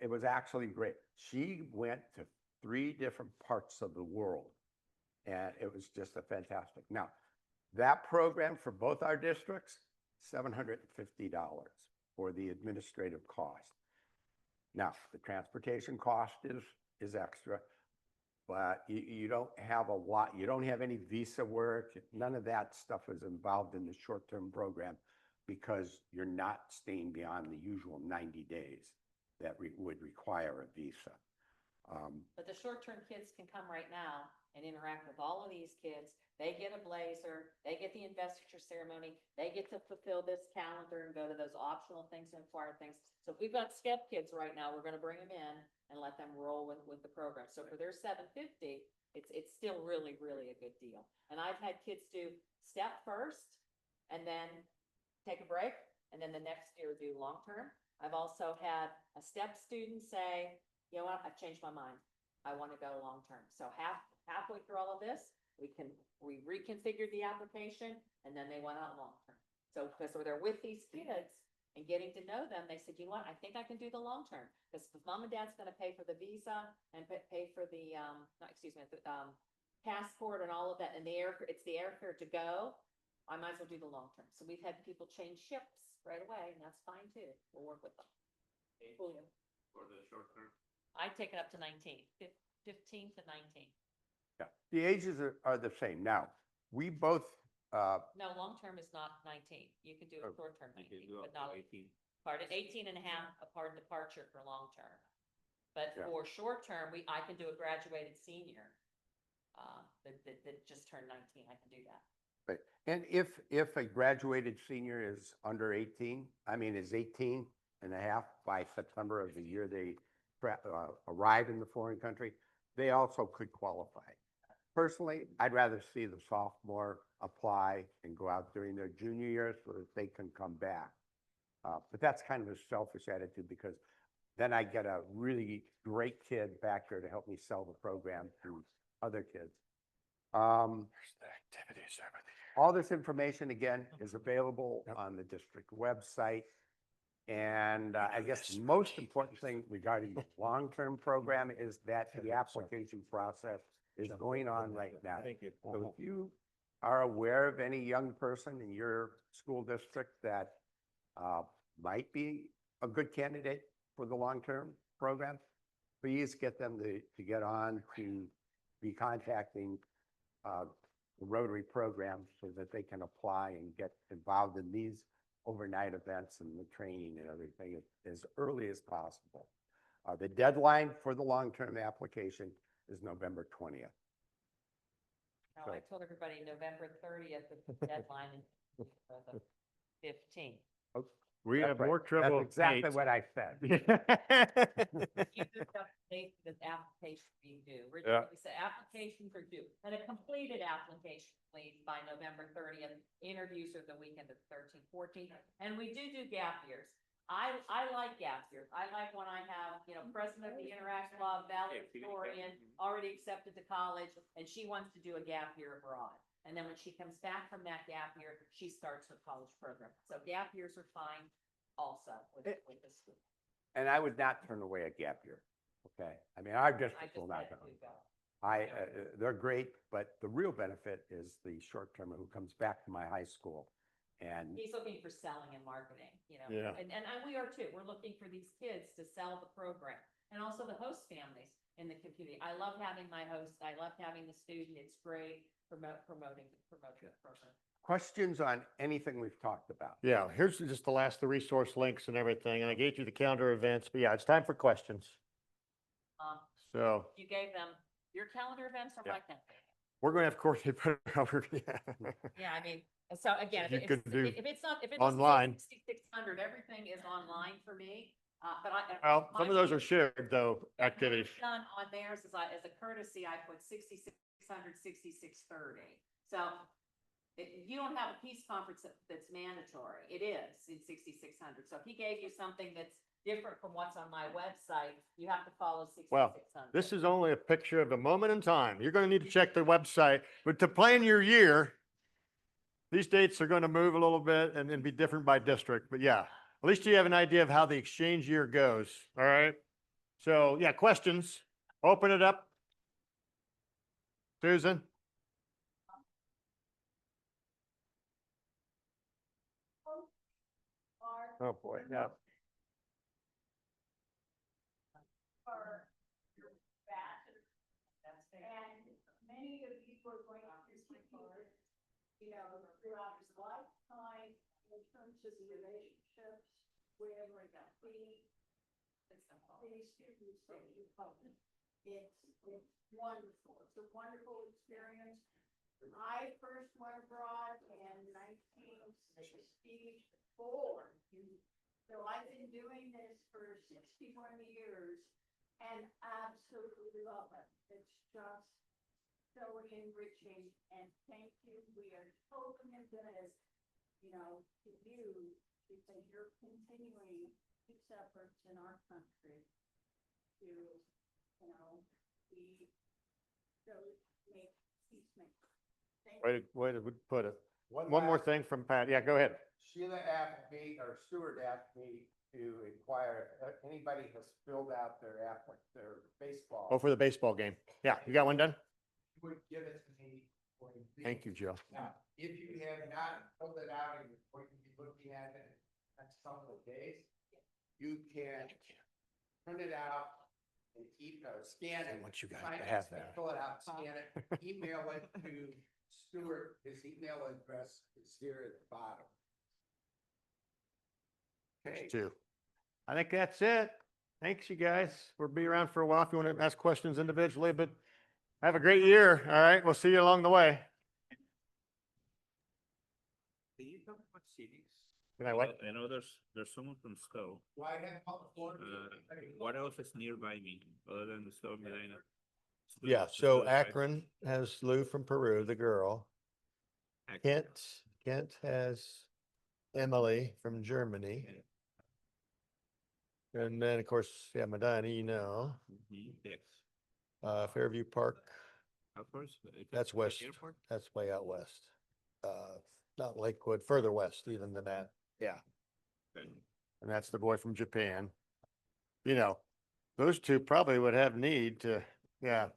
it was actually great. She went to 3 different parts of the world, and it was just a fantastic. Now, that program for both our districts, $750 for the administrative cost. Now, the transportation cost is extra, but you don't have a lot, you don't have any visa work, none of that stuff is involved in the short-term program because you're not staying beyond the usual 90 days that would require a visa. But the short-term kids can come right now and interact with all of these kids. They get a blazer, they get the investiture ceremony, they get to fulfill this calendar and go to those optional things and required things. So if we've got STEP kids right now, we're gonna bring them in and let them roll with the program. So for their 750, it's still really, really a good deal. And I've had kids do STEP first and then take a break, and then the next year do long-term. I've also had a STEP student say, you know what, I've changed my mind. I want to go long-term. So halfway through all of this, we reconfigured the application, and then they went out long-term. So because they're with these kids and getting to know them, they said, you know what, I think I can do the long-term. Because if mom and dad's gonna pay for the visa and pay for the, passport and all of that, and it's the airfare to go, I might as well do the long-term. So we've had people change ships right away, and that's fine too. We'll work with them. Julio. For the short term. I take it up to 19, 15 to 19. Yeah, the ages are the same. Now, we both, No, long-term is not 19. You can do a Oh, short-term You can 19, do but up to not 18. part 18 and a half, a part departure for long-term. But Yeah. for short-term, I can do a graduated senior, that just turned 19. I can do that. right. And if a graduated senior is under 18, is 18 and a half by September of the year they arrive in the foreign country, they also could qualify. Personally, I'd rather see the sophomore apply and go out during their junior year so that they can come back. But that's kind of a selfish attitude, because then I get a really great kid back there to help me sell the program to other kids. There's the activities over there. All this information, again, is available on the district website. And I guess the most important thing regarding the long-term program is that the application process is going on right now. So if you are aware of any young person in your school district that might be a good candidate for the long-term program, please get them to get on to be contacting the Rotary program so that they can apply and get involved in these overnight events and the training and everything as early as possible. The deadline for the long-term application is November 20th. No, I told everybody November 30th is the deadline and for the 15th. We That's have right. more trouble. That's exactly what I said. You just have to date the application being due. Yeah. We said applications are due, and a completed application, please, by November 30th. Interviews are the weekend of 13th, 14th, and we do gap years. I like gap years. I like when I have, president of the Interact Club, valedictorian, already accepted to college, and she wants to do a gap year abroad. And then when she comes back from that gap year, she starts her college program. So gap years are fine also with the school. And I would not turn away a gap year, okay? Our I district just will had not. to go. They're great, but the real benefit is the short termer who comes back to my high school. And He's looking for selling and marketing, Yeah. and we are too. We're looking for these kids to sell the program, and also the host families in the community. I love having my host. I love having the student. It's great promoting the program. questions on anything we've talked about? Yeah, here's just the resource links and everything, and I gave you the calendar events, but yeah, it's time for questions. So You gave them your calendar events are Yeah. like that. we're going to have Courtney put it over. Yeah, so again, You could do if it's not, if it's online. 6,600, everything is online for me. But Well, some of those are shared though, Yeah, activities. Done on theirs as a courtesy, I put 6,600, 6,630. So you don't have a peace conference that's mandatory. It is in 6,600. So if he gave you something that's different from what's on my website, you have to follow 6,600. Well, this is only a picture of a moment in time. You're going to need to check the website, but to plan your year, these dates are going to move a little bit and then be different by district. But yeah, at least you have an idea of how the exchange year goes. All right. So yeah, questions. Open it up. Susan. Oh boy. Yeah. For your batch. And many of you are going to support, throughout his lifetime, in terms of the relationships, wherever it got be. These students that you publish. it's wonderful. It's a wonderful experience. I first went abroad in 1964. So I've been doing this for 61 years and absolutely love it. It's just so enriching, and thank you. We are so committed, you know, to you, because you're continuing these efforts in our country to, you know, be those make peacemakers. Thank you. Way to put it. One more thing from Pat. Yeah, go ahead. Sheila asked me, or Stuart asked me to inquire, if anybody has filled out their baseball. Oh, for the baseball game. Yeah, you got one done? Would give it to me. when you Thank you, leave. Joe. Now, if you have not filled it out and you're going to be looking at it next couple of days, you can print it out and scan it. I want you guys Sign to it, have that. Fill it out, scan it, email it to Stuart. His email address is here at the bottom. Okay. Two. I think that's it. Thanks, you guys. We'll be around for a while if you want to ask questions individually, but have a great year. All right, we'll see you along the way. Can you talk about cities? Can I what? I know there's someone from Stowe. Why have public forum? What else is nearby me other than the Stowe Medina? Yeah, so Akron has Lou from Peru, the girl. Kent has Emily from Germany. And then, of course, yeah, Medina, you know, Yes. Fairview Park, Of course. that's west, that's way out west. Not Lakewood, further west even than that, yeah. And that's the boy from Japan. You know, those two probably would have need to, yeah,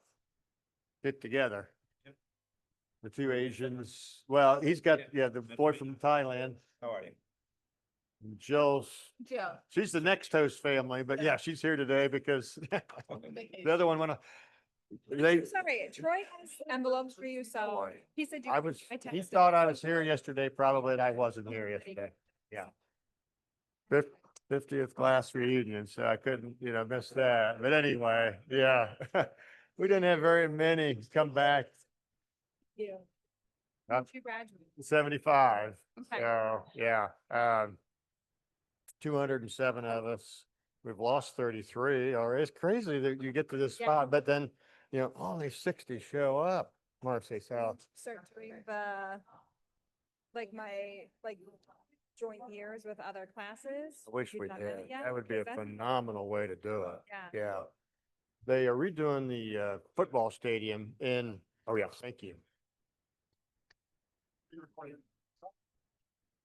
get together. Yep. The two Asians, well, he's got, yeah, the boy from Thailand. How are you? Jill's, Jill. she's the next host family, but yeah, she's here today because the other one went, they, Sorry, Troy has envelopes for you, so he said I was, he thought I was here yesterday, probably, and I wasn't here yesterday. Yeah. 50th class reunion, so I couldn't, you know, miss that. But anyway, yeah. We didn't have very many come back. Yeah. Not You graduated. 75. Okay. So, yeah, 207 of us. We've lost 33, or it's crazy that you get to this Yeah. spot, but then, you know, only 60 show up. Marcy South. Start doing the, like joint years with other classes. I wish You've we not did. done it yet? That would be a 'Cause that's- phenomenal way to do it. Yeah. Yeah. They are redoing the football stadium in, oh yeah, thank you.